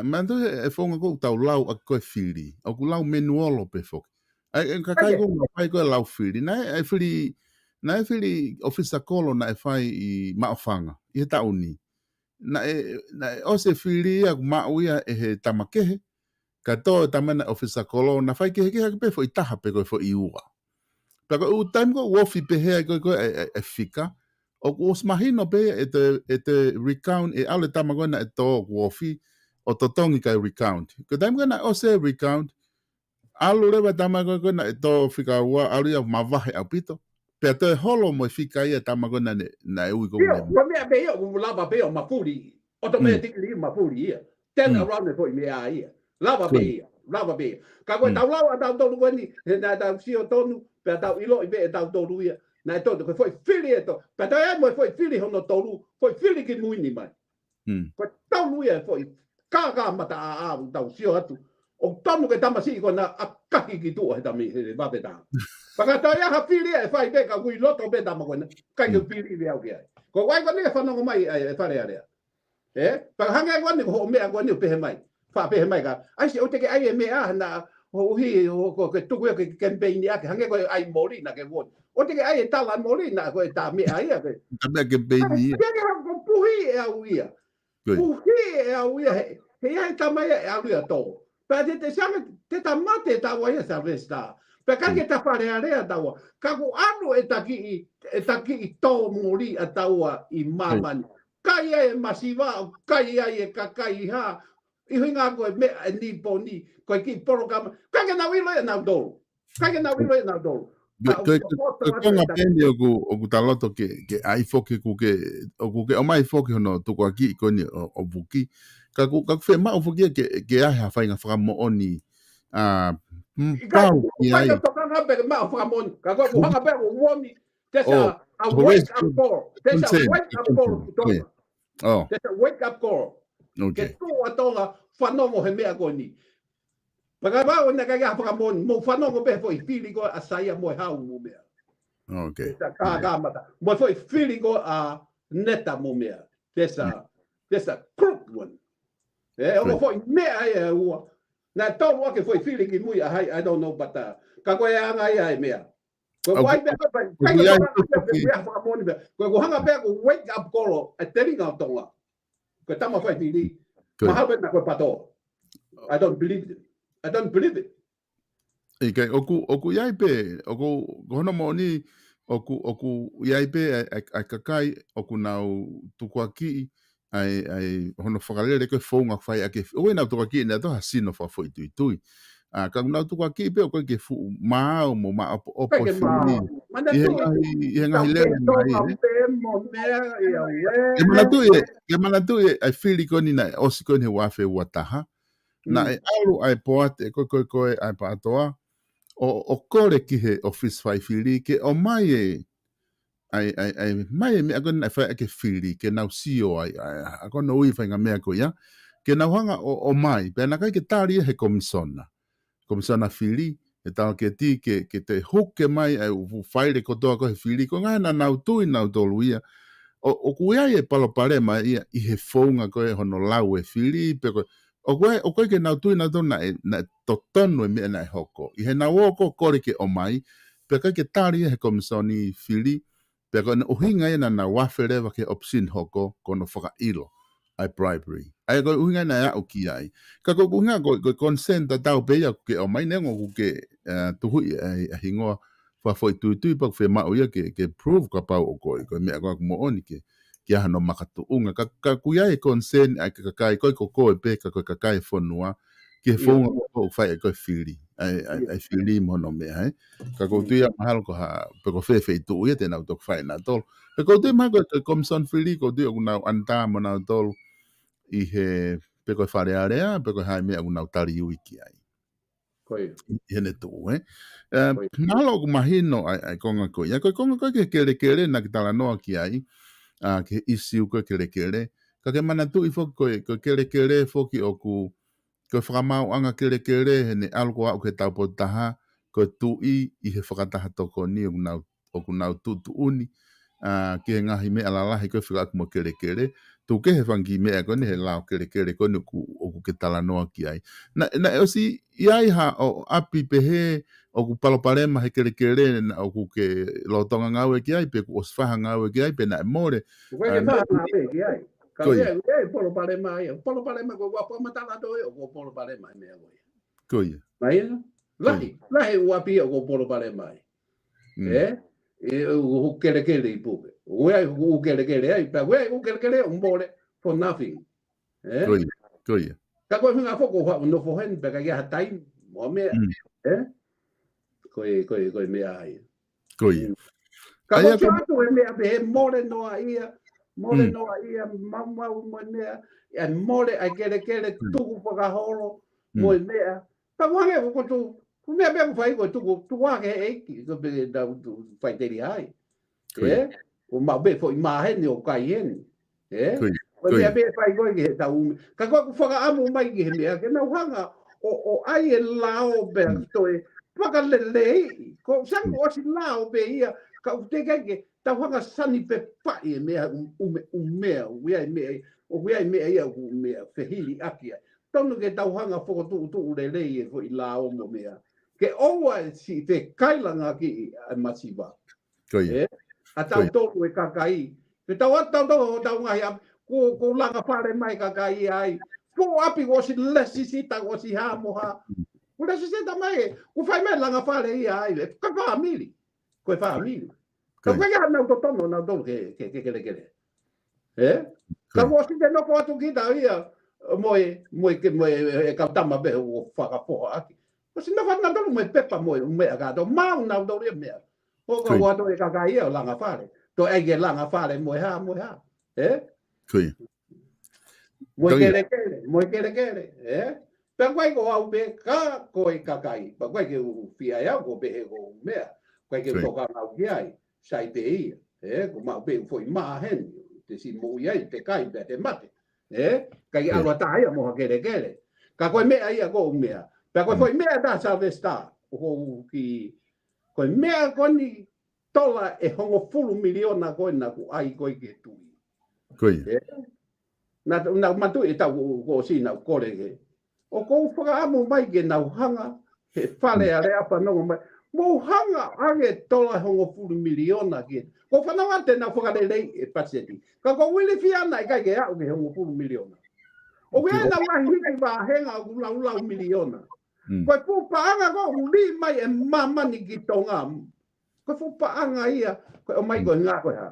Mando e fonga ko tau lau a ko fili. O ku lau menuolo pe fo. Ai ka kai ko mai ko lau fili. Na e fili officer kolo na e fai I maafanga. I ta uni. Na o se fili ia ma uia e he tamakehe. Ka to tamana officer kolo na fai ke pe fo I taha pe ko fo I ua. Pa ko u time ko wofi pe he ko e fika. O ku smahino pe e te recount e ale tamagona e to wofi o totongi kai recount. Ko time ko na o se recount alu rewa tamago na to fika ua alu ia mavahe au pito. Pea to e holo mo fika ia tamago na e ui ko me. Ko me be ia u lava be o mafuri. Automatically mafuri ia. Turn around e foi me ia. Lava be. Ka ko tau lava tau tolu ko ni na tau sio tonu pe tau ilo be tau tolu ia. Na to ko foi fili e to. Pe tau e mo foi fili hono tolu. Foi fili ki muini mai. Ko tau lu ia foi ka mata a tau sio atu. O tamu ke tamasi ko na akahi ki tu he tami he va beta. Paka to ya ha fili e fai be ka kui loto be tama ko na. Kai ke fili be au ke. Ko wai ko ne fa no mai e fa le ale. Paka hanga ko ni ko me ko ni pe mai. Fa pe mai ka. Ai si o te ke ai me a na ho hi ko ke tu ke campaign ya ke hanga ko ai mori na ke won. O te ke ai ta la mori na ko ta me ai ke. Ta me campaign ni. Ke ke ko puhi e au ia. Puhi e au ia. He ai ta mai e au ia to. Pa te tamate tawa ia sa vesta. Pa ka ke ta whare area tawa. Ka ku anu e taki I tō mori a tawa I mamani. Kai e masiva, kai e kakai ha. I hinga koe me e ni po ni. Koe ki poro kama. Ka ke na wilo e nau dolu. Konga pende o ku taloto ke ai foke ku ke o mai foke no to ko aki ko ni o buki. Ka ku fe ma o foke ke ai ha fainga fra mo oni pau ki ai to ka be ma fra mo ka ko hanga be o woni tesa a wake up call tesa wake up call tesa wake up call ke tu atonga fanomo he mea ko ni Paka ba o na ka fra mo fanomo be foi fili ko asaia mo ha mo mea okay ka mata mo foi fili ko a neta mo mea tesa crook one o foi mea e ua. Na tau wa ke foi fili ki mui I don't know but ka koe anga ia e mea. Ko wai be ko pai fa moni be. Ko hanga be ko wake up call a teringa tonga. Ko tama foi fili. Mahal be na ko pato. I don't believe it. Okay, oku iai pe, oku hono moni, oku iai pe ai kakai, oku nau tukuaki, ai hono whakalere koe whaunga whai ake, oe nau tukuaki nea toha sino wha fwoi tui. Ka nau tukuaki pe o koe ke fu maao mo ma opo fili. Ihe ngahi lere mai. Ke manatu ai fili koni na osi koni he wafe uataha. Na e alu ai poate koe ai paatoa. O kore ki he office fai fili ke o mai ai mai me agona fai ake fili ke nau sio ai agona ui fai nga mea ko ya ke nau hanga o mai pe na kai ke tari he komisona fili e tau ke ti ke te huke mai ai u fai le kotoa ko he fili ko nga na nau tui nau tolu ia o kuia e palo pare mai ia I he founga ko e hono lau e fili pe ko o koe ke nau tui nau tonu na totonu e mea na e hoko. I he nau oko kore ke o mai, pe kai ke tari he komisoni fili, pe koe na uhinga e na wafe rewa ke opsin hoko kono whakailo, ai bribery. Ai koe uhinga na au ki ai. Ka koe uhinga koe consent a tau peia ke o mai nengo ke tuhui a hingoa whafoi tui pak whe mau ia ke prove ka pau o koe mea koe mo oni ke kia hano makatu unga. Ka kuia e consent ai ka kakai koe koe pe ka koe kakai whanua ke whaunga o whai koe whiri. Ai whiri mono mea he. Ka koe tuia mahalo ko ha pe ko whewhi tu ia tēnau tok whai nā tolu. Pe koe tuia maha koe komison whiri ko tuia unau anta mo nau tolu I he pe koe whare area pe koe hai mea unau tari ui ki ai. Koe. Hene tu he. Mahalo ku mahino ai konga koe. Ia koe konga koe ke kere na ki tala noa ki ai. Ke isiu koe kere. Ka ke mana tu I foki koe kere foki o ku whakamau anga kere he ne alko au ke tau potaha koe tui I he whakataha toko ni o ku nau tutu uni ke ngahi mea lalahi koe whikaku mo kere. Tu ke he whangi mea koe ni he lao kere koe ni o ku ke tala noa ki ai. Na osi iai ha o api pehe o ku paloparema he kere na o ku ke lotonga ngau e ki ai pe ku osfaha ngau e ki ai pe na e more. Koe ke whaha ngau e ki ai. Ka ue poloparema ai. Poloparema koe wapa matala toi o ko poloparema ai mea koe. Koe. Mai lahi uapi o ko poloparema ai. U kere I puke. Ue u kere ai. Pa ue u kere un more for nothing. Koe. Ka koe hunga foko wha no fo hen pe ka ia time mo mea. Koe mea ai. Koe. Ka koe atu e mea pe he more noa ia mau mo mea. E more ai kere tuku whakahoro mo mea. Ka wange ko tu ku mea mea ku whai ko tuku wake he eiki. Ko pe da whai teri ai. O mau be fo I maheni o kai heni. Ko mea be whai koe ki he tau. Ka koe ku whakaamu mai ki he mea. Ke nau hanga o ai e lao be toi. Whakalelei. Ko sangu osi lao be ia. Ka u te keke. Ta whanga sani pe pai e mea mea. Uia mea ia mea. Whehili aki ai. Tonu ke tau hanga whako tu lelei e fo I lao mo mea. Ke oua si te kailanga ki a masiwa. A tau tolu e kakai. Ke tau ngahi ap. Ko langa whare mai kakai ai. Ko api ko si lesi sita ko si hamoha. Ko lesi sita mai. Ko whai mai langa whare ia ai. Ka whaamili. Ko e whaamili. Ka whai nau totono nau tolu ke. Ka wosi te noko atu ki tau ia. Moe e kautama be o whakapoha aki. Ko si noko nau tolu moe pepa moe mea kato. Mau nau tolu ia mea. Ko ka wato e kakai ia o langa whare. To ege langa whare moe ha. Koe. Moe kere. Pea koe ko au be ka koe kakai. Pa koe ke whiai au ko be he ko mea. Koe ke toka ngau ki ai. Sai te ia. Ko mau be foi maa hen. Te si mo iai te kai be te mate. Kai alwa taia moha kere. Ka koe mea ia ko mea. Pea koe foi mea da sa vesta. Ko ki koe mea koni tola e hongo 10 miliona koe na ku ai koe ke tui. Koe. na matu e tau ko sina korege o ko whakaamu mai ke nau hanga he whale a rea whanonga mai mo hanga age tola hongo furu miliona ke ko whanonga te nau whakarelei e paseti ka ko wili whiana i kai ke au ke hongo furu miliona o ke ana wahi hiki wa henga o ulau miliona ko pu paanga ko uli mai e mamani ki tonga ko fu paanga ia ko o mai ko nga ko ha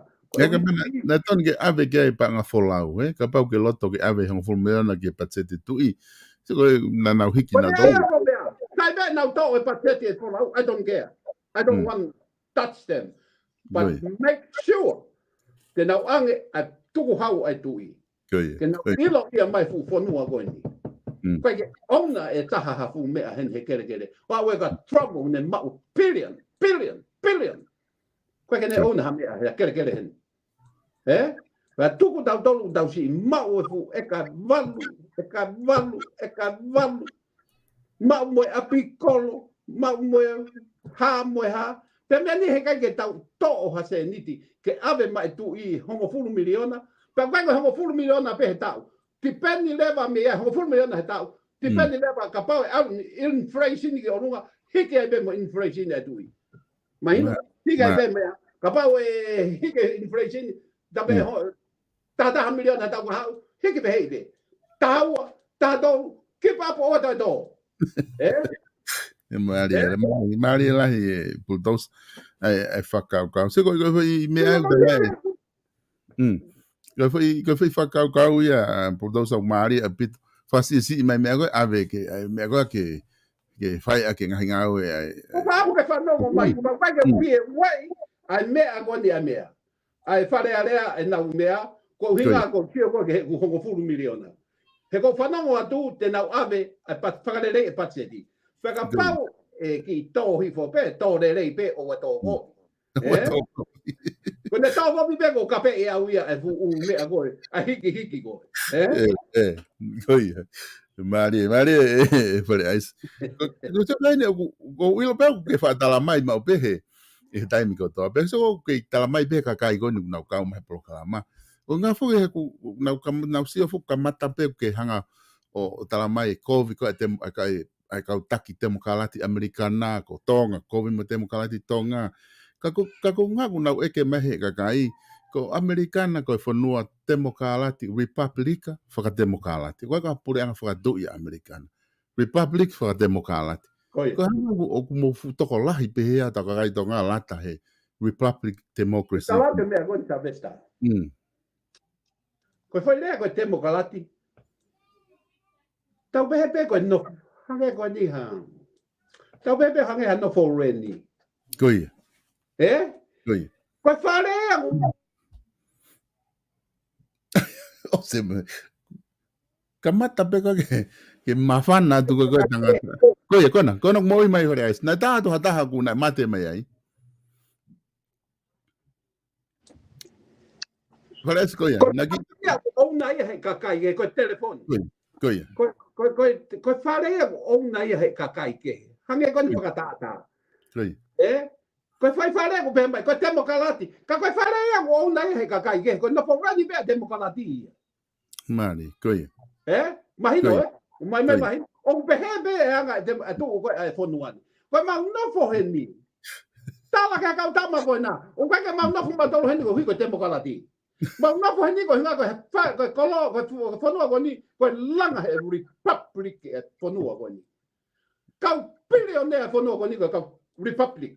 na ton ke ave ke pa nga folau ka pau ke loto ke ave hong ful meona ke patseti tui se ko na na hiki na do sai be na to e patseti e folau I don't care I don't want touch them but make sure que na ange a tuku hau ai tui que na ilo ia mai fu fonua ko ni ko ke ona e taha ha fu me a hen he kere wa we got trouble ne ma billion ko ke ne ona ha me a kere hen va tuku tau tolu tau si mau fu e ka valu mau mo apikolo mau mo ha pe me ni he kai ke tau to ha se niti ke ave mai tu I hongo fulu miliona pe vai hongo fulu miliona pe tau ti penni leva me hongo fulu miliona he tau ti penni leva ka pau inflation ki orunga hike ai be mo inflation e tu I mai hike ai be me ka pau hike inflation dabe tata miliona tau ha hike be heide tau keep up o ta do Maria lá e bultousa é facau se go foi me go foi facau ia bultousa Maria a bit fasi si me go ave que me go que fai a que nga o va que fa no mai vai que pie wai ai me agoni a me ai fare area e na mea ko hinga ko tio ko ke ko fulu miliona he ko whanongo atu te nau ave a whakarelei e patseti. Whakapau ki tō hifo pe, tō rerei pe o tō ho. Ko ne tō hopi pe ko kape e au ia e fu u mea koe, a hiki koe. Koi, Maria, FALE AISI. Ko te plaine, ko uilo pe ke whaatala mai mau pehe, e taimi ko tō. Pe so ke tala mai pe ka kai goni nau kau mai proklama. O ngā fo e ku nau sia fo ka mata pe ke hanga o tala mai COVID ko ai kau taki demokalati Amerikana ko tonga COVID mo demokalati tonga ka ko ngā ku nau eke mehe ka kai ko Amerikana ko fonua demokalati Republika whaka demokalati ko ka pure anga whaka doi Amerikana Republic whaka demokalati ko hanga o ku mo toko lahi pehea ta ka kai tonga lata he Republic Democracy Tala te mea goni sa vesta ko foi lea ko demokalati tau behe pe ko no hange ko ni ha tau behe pe hange ha no for reni koi koi ko fare o se me kamata pe ko ke mafana tu ko tanga koi kona mo mai FALE AISI na ta tu hata ku na mate mai ai FALE AISI koi na ki o na ia he kakai ko telefone koi ko fare o na ia he kakai ke hange ko ni pakatata koi ko fai fare ko pe mai ko demokalati ka ko fare o na ia he kakai ke ko no prograni be demokalati mani koi mahino mai o be anga tu ko fonuan ko ma no fo heni tala ka ka tama ko na o ka ma no fo ma to heni ko demokalati ma no fo heni ko nga ko kolo ko fonua ko ni ko langa he republic fonua ko ni ka billionaire fonua ko ni ko republic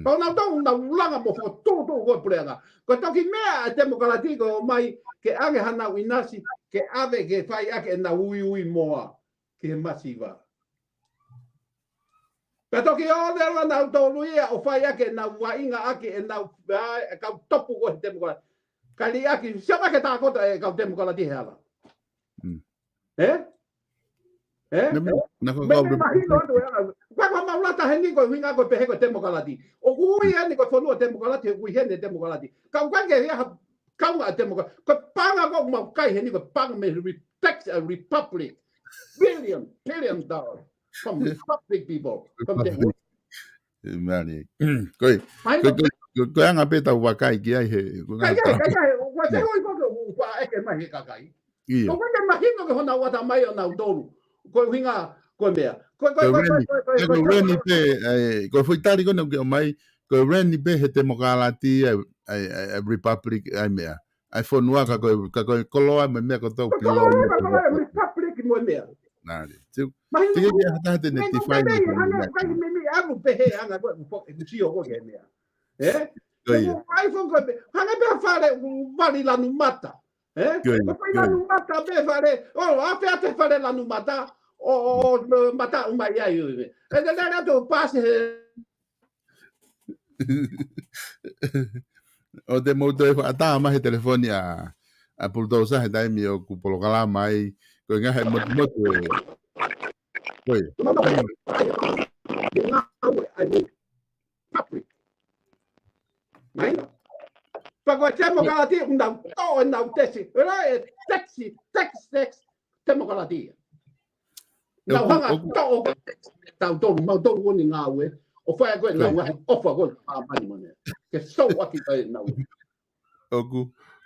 ko na do na langa mo fo to ko prenga ko to ki mea demokalati ko mai ke age hana winasi ke ave ke fai ake na ui moa ke masiva pero que o de la autonomía o fai ake na wainga ake na ka topu ko demokalati kali aki siapa que ta kota ka demokalati hala na ko kwa maulata heni ko winga ko pehe ko demokalati o kui heni ko fonu demokalati kui heni demokalati ka kwa ke ya ka nga demokalati ko panga ko ma kai heni ko panga me tax a republic billion dollars from republic people from the mani koi ko anga peta wakai ki ai he kai wa se ko ko wa eke mai kakai Ia. Ko koe mahinga ke hona wata mai o nau tolu. Ko hinga ko mea. Ko reni pe ko foi tari ko no ke mai ko reni pe he demokrati ai republic ai mea. Ai fonua ka ko koloa me me ko to pilo. Republic mo mea. Nari. Tu Mahinga ke hata te ne define ni anga kai me amu pe he anga ko si o ko ke mea. Ko ai fo ko hanga pe fare vali la nu mata. Ko pe la nu mata pe fare. O a fe ate fare la nu mata. O mata uma ia eu. E de lá do passe. O te mo te ata ma he telefoni a bultosa he dai mi o ku polokala mai ko nga he mo Oi. Pagou democracia, não, não, teste, taxi, democracia. Não, hanga, todo mundo ngā ue, o whai koe ngā ue, o whai koe ngā mani mone, ke so aki koe ngā ue.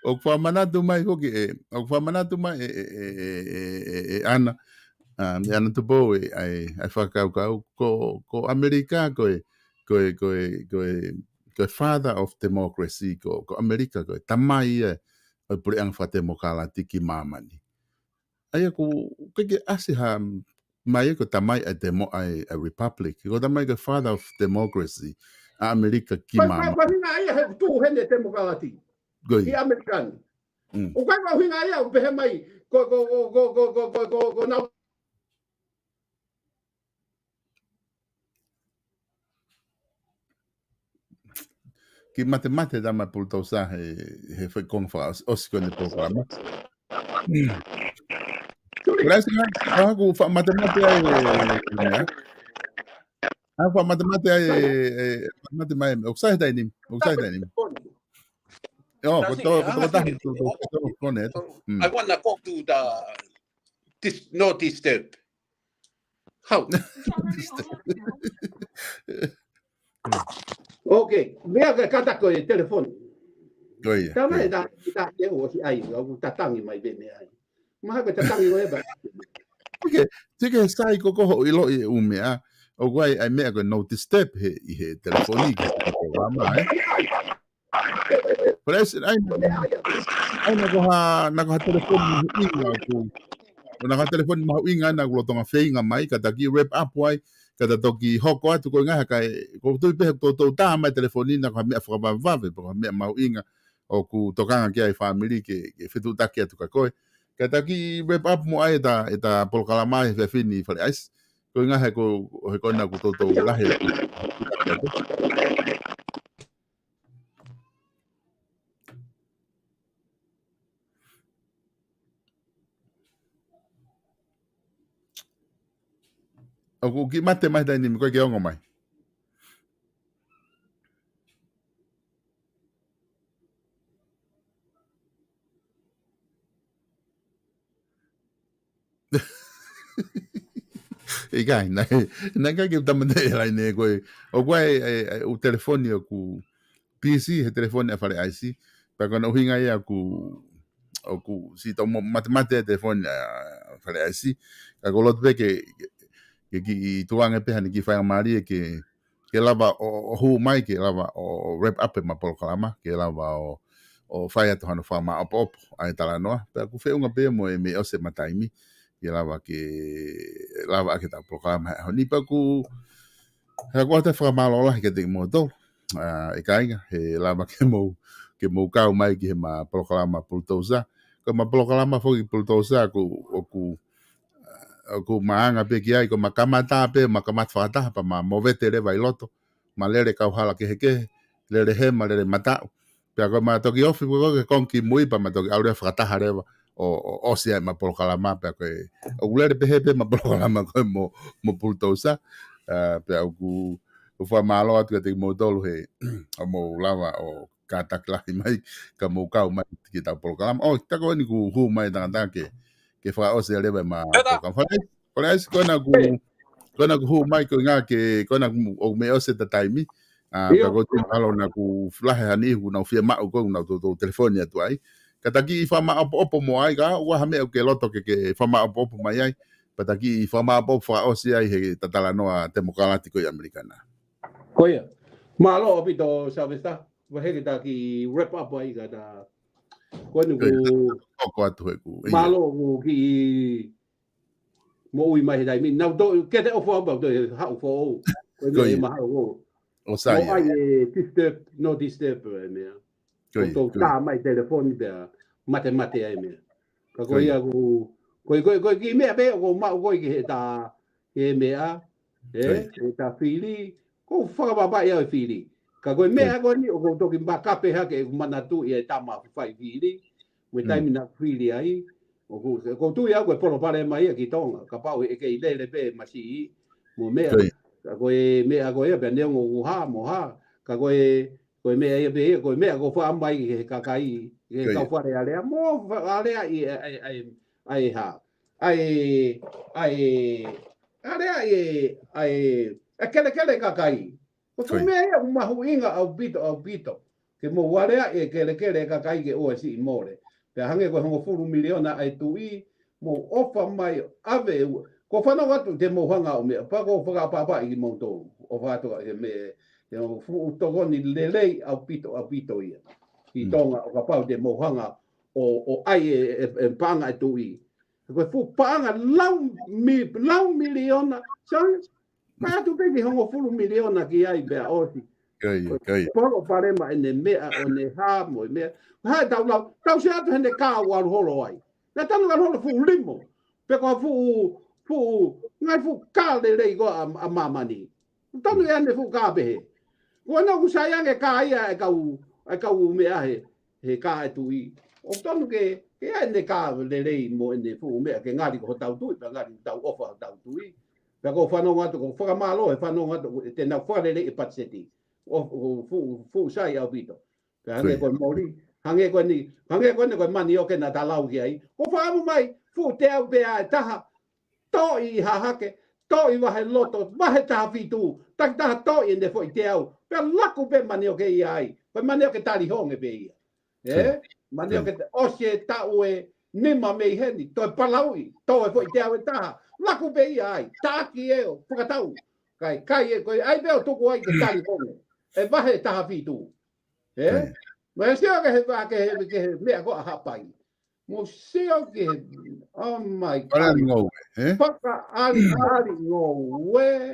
O whamanatu mai hoki o whamanatu mai ana, ana tupo ai whakaukau, ko Amerika koe father of democracy, ko Amerika koe, tamai o pure ang whatemokalati ki mamani. Ai ko ke asi ha mai ko tamai a republic, ko tamai ko father of democracy, a Amerika ki mamani. Pa hinga ia he tu hene demokrati. Ki Amerikani. O kai ko hinga ia o pehe mai ko na ki mate dama pultosa he foi konfa osko ne programa. Graças a Deus, fa mate ai fa mate mai o sai dai nim. Oh, ko konet. I want to go to the no disturb. How? Okay, mea ka kata ko e telefoni. Oi. Tama e da e o si ai, o tatangi mai be mea ai. Maha ko tatangi o e ba. Okay, tige sai ko ko ilo e umea. O guai ai mea ko no disturb he telefoni ke programa Parece ai na ko telefoni inga ko. Na ko telefoni ma inga na ko tonga feinga mai kata ki wrap up wai kata toki hoko atu ko ngaha kai ko tu pe to ta mai telefoni na ko me fa ba va ko me ma inga o ku tokanga ki ai family ke fitu ta ki atu ka ko kata ki wrap up mo ai eta polkala mai fe fini fale ais ko ngaha ko na ku to la he o ki mate mai dai ni ko ke ongo mai e kai na ka ke tamande lai ne ko o guai o telefoni ku PC he telefoni fale aisi pa kono hinga ia ku si tomo mate telefoni fale aisi ka ko lot be ke ki tuanga pe hani ki fa mari ke lava o hu mai ke lava o wrap up ma pol kalama ke lava o fai to hano fa ma op ai tala no pe ku fe unga pe mo me o se mataimi ke lava ke ta programa ni pa ku ha ko te fa malo la ke te mo do e kainga he lava ke mo ka mai ke ma programa BULTOUSA ko ma programa fo ki BULTOUSA ku maanga pe ki ai ko makamata pe makamat fata pa ma movete le vai loto ma lere ka hala ke lere he ma lere mata pe ko ma to ki ofi ko ke kon ki mui pa ma to aure fata hareva o sia ma por kala ma pe ko o lere pe pe ma por kala ma ko mo BULTOUSA pe ku fa malo at ke mo dolo he mo lava o kata klaki mai ka mo ka mai ki ta por kala o ta ko ni ku hu mai ta ke fa o se leva ma ko fa kona ku mai ko nga ke kona o me o se ta taimi ka ko tin alo na ku flahe ani ku na fia ma ko na to telefoni atu ai Kataki fama opo mo ai ga wa hame o ke loto ke fama opo mai ai. Pataki fama opo fa o si ai he tatala noa demokratiko i americana. Koia. Malo opito sabesta. Wahege ta ki wrap up ai ga da. Koinu Oko atu he ku. malo ki mo ui mai dai min. Nau do ke te ofo aba do ha ofo. Koinu e ma ho. O sai. Mo ai disturb no disturb me. Ko ta mai telefoni be mate ai me. Ka ko ia ko ki me be ko ma ko ki ta e me a ta fili ko fa ba ba ia fili ka ko me a ko ni ko to ki ba ka pe ha ke mana tu e ta ma fa fili we ta mi na fili ai ko tu ia ko polo pare mai ki tonga ka pa e ke le pe ma si mo me ka ko me a ko ia be ne ngo ha mo ha ka ko ko me ai be ko me ko fa mai ka kai ke ka fa re ale mo ale ai ha ai kele kakai ko fu me ia uma huinga au bito ke mo warea e kele kakai ke o si more pe hange ko ngo furu miliona ai tui mo ofa mai ave ko fa no watu te mo hanga o me pa ko fa pa i mo to o fa to me yo fu to goni lelei au bito ia i tonga o ka pau te mo hanga o ai e panga tui ko fu panga lau miliona sang pa tu pe ki hongo fulu miliona ki ai be osi kai polo pare ma ene mea o ne ha mo me ha tau se atu hene ka wa holo ai na tanu ga holo fu limo pe ko fu ngai fu ka le go a mamani tanu ene fu ka be ko na ku sa yang ka ia e ka u me a he ka tu i o tonu ke ene ka le mo ene fu me ke ngari ko tau tu pa ngari tau ofa tau tu i pe ko fa no ngatu ko fa malo e fa no ngatu te na fa le e patseti o fu sai au bito pe hange ko mori hange ko ni ko mani o ke na talau ki ai ko fa mu mai fu te au be a taha to i ha hake to i wa he loto wa he taha fitu tak taha to i ne fo i te au pe laku pe mani o ke i ai pe mani o ke tali honge pe ia mani o ke o se ta ue nima me heni to palaui to e fo i te au taha laku pe i ai ta ki e o pakatau kai e ko ai be o tuku ai ke tali honge e wa he taha fitu ma se o ke me ko a hapai mo se o ke oh my god paka ali ngo we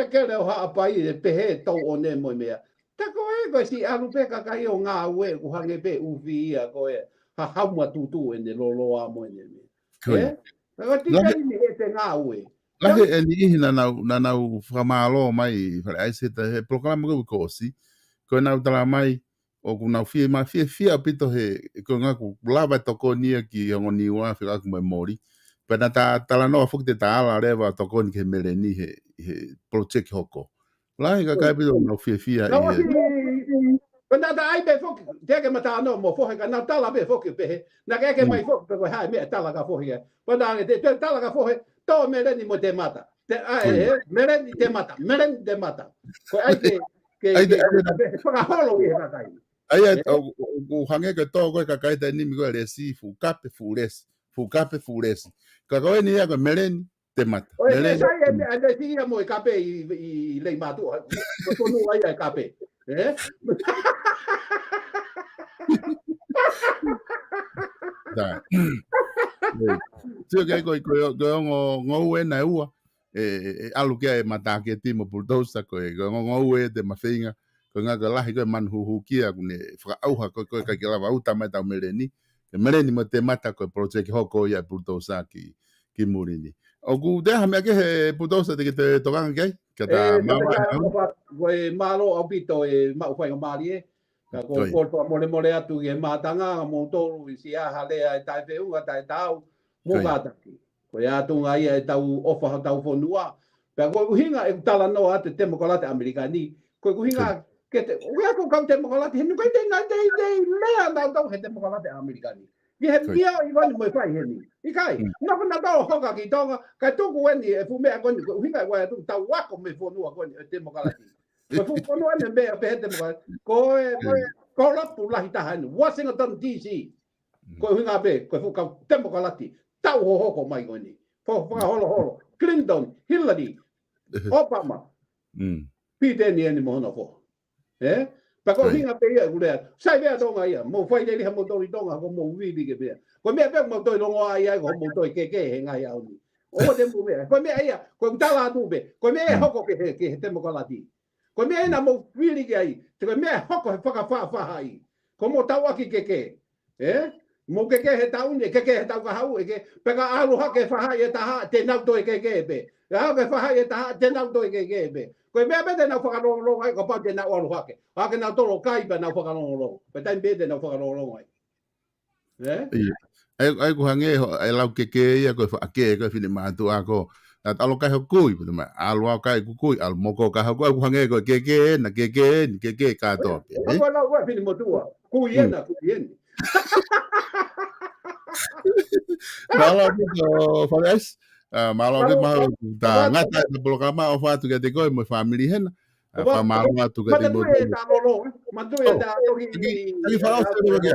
kele o hapai e pehe to o ne mo mea ta ko e ko si alu pe ka kai o nga we ko hange pe uvi a ko e ha hauma tutu e ne lolo a mo ne me ko ti kai ni e te nga we Lage e ni na whamalo mai fale aise te programa ko si ko na utala mai o kuna fie apito he ko ngaku lava toko nia ki ngo ni wa fika ku memori pena ta tala no fuk te taala reva toko ni ke meleni he project hoko la ga ka pito no fie Kona ta ai be fok te ke mata no mo fo ka na tala be fok be na ke mai fok be ha me tala ka fo he kona te tala ka fo he to meleni mo te mata te ai meleni te mata ko ai ke pa holo e ka kai ai o hange ke to ko ka kai te ni mi ko le si fu kape fu les ka ko ni ya ko meleni te mata meleni ai si ya mo kape i le matu ko no ai kape da tio ke ko ngo we na ua alu ke mata ke timo BULTOUSA ko ngo we de mafinga ko nga ga lahi ko man hu kia ne fra au ha ko ka ke lava uta mai ta meleni mo te mata ko project hoko ya BULTOUSA ki murini o ku de ha me ke BULTOUSA de te tokan ke ta malo opito e ma fai ngari ka ko mole atu e matanga mo to si a hale ai tai pe u tai tau mo gata ko ya tu ngai ai tau ofa tau fonua pe ko hinga e tala no ate demokrate americani ko hinga ke te o ko ka demokrate he ko te na dei le na tau he demokrate americani ye he bia i van mo fai heni i kai no na tau hoka ki tonga ka tu ko ni e fu me ko hinga wa tu tau wa ko me fonua ko demokrate ko fu fonua ne be pe demokrate ko ko la pu la hita han Washington DC ko hinga be ko fu ka tempo ka lati tau ho ho ko mai ko ni fo holo Clinton Hillary Obama pite ni ni mo no fo pa ko hinga be ya gule sai be do ngai mo fai le mo do tonga ko mo wi bi ke be ko me be mo do lo ai ko mo do ke ngai ya ni o de mo be ko me ai ko ta la tu be ko me ho ko ke tempo ka lati ko me na mo wi ke ai ko me ho ko fa ai ko mo ta wa ki ke mo ke he tau ni ke he tau ka hau ke peka alu ha ke fa ha ta te nau to ke be ha ke fa ha ta te nau to ke be ko me be te nau fa lo lo ai ko pa te nau alu ha ke nau to lo kai ba nau fa lo lo pe tai be te nau fa lo lo ai ai ko hange ai lau ke ia ko fa ke fini ma tu ako ta lo kai ho kui pe ma alu kai ku kui al mo ko ka ho ko hange ko ke na ke ka to ko la wa fini mo tu ku yena Malo dito, Fares. Malo dito mahal ta ngata sa programa o fa tu gati ko mo family hen. Pa malo nga tu gati mo. Tagi fa o sa lagi.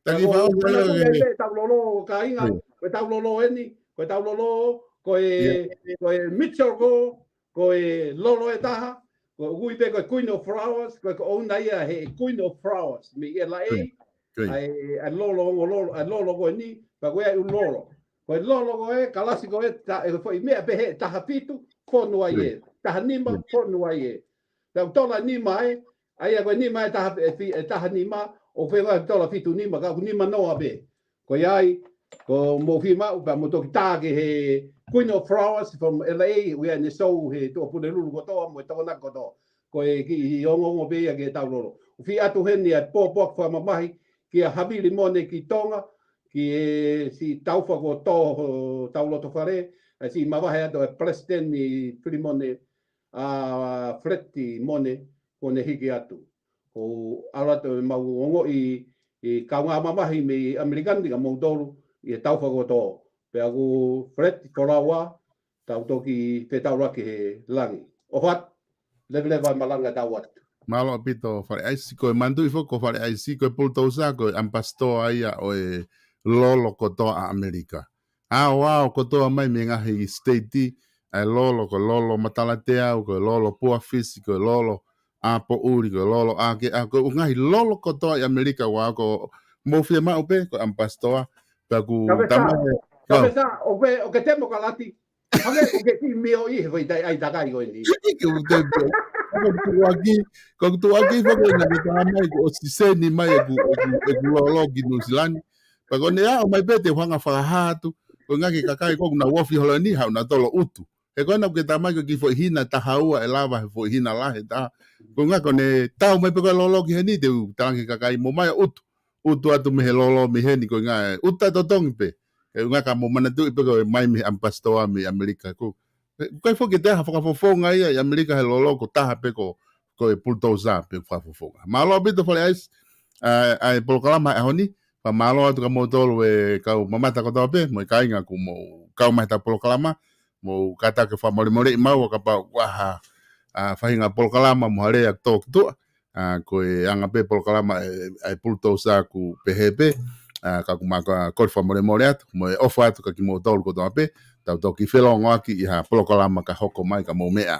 Tagi fa o sa lagi. Ta lolo ka inga, ko ta lolo eni, ko ta lolo ko Mitchell ko lolo eta ko ui be ko Queen of Flowers ko ona ia he Queen of Flowers mi ela ai lolo ko ni pa ko ai lolo ko lolo ko kalasi ko ta foi me be he ta hapitu fonu ai ta nima fonu ai ta tola nima ai ko nima ta nima o fe va tola fitu nima ka nima no abe ko ai ko mo fi ma pa mo to ta ke he Queen of Flowers from LA we are so he to pu le lu ko to mo to na ko to ko ki ongo be ke ta lolo fi atu he ni po fa mai ki habili mone ki tonga ki si taufa ko to taulo to fare si mawahe do president ni primone fretti mone ko ne hiki atu ko ala to mau ongo i kaunga mamahi me american diga mo dolu i taufa ko to pe aku fretti folawa tau toki te taura ki he langi o hat level malanga tawat Malo pito fare aisi ko mandu ifo ko fare aisi ko BULTOUSA ko ampasto ia o lolo ko to a Amerika. Wow ko to mai me ngahi state ai lolo ko lolo matalatea ko lolo pua fisi ko lolo a po uri ko lolo a ke ko ngahi lolo ko to a Amerika wa ko mo fie ma ope ko ampasto pa ku tamai. Kabesa o ke temo kalati. Hame o ke ti meo I foi dai ai dagai go ni. Kung tuwagi fa ko na tamay ko si seni mai gu lolo ginu silan pag on ya mai bete hanga fa hatu ko ngaki kakai ko na wofi holani ha na tolo utu e ko na ke tamay ko ki fo hina ta haua e lava fo hina la ta ko ngako ne tau mai pe ko lolo ki ni de tangi kakai mo mai utu atu me lolo mi heni ko nga uta to tong pe e ngaka mo mana tu pe ko mai mi ampastoa mi Amerika ko ko fo ke ta fa fo nga ia Amerika he lolo ko ta pe ko BULTOUSA pe fa fo malo bito fale ais ai programa honi pa malo atu ka motolo e ka mamata ko tope mo ka inga ku mo ka mai ta programa mo kata ke fa mole mau ka pa wa fa inga programa mo hare ak tok tu ko anga pe programa ai BULTOUSA ku PHP ka ku maka ko fa mole at mo ofa atu ka ki motolo ko tope tau toki felo ngaki i ha programa ka hoko mai ka mo mea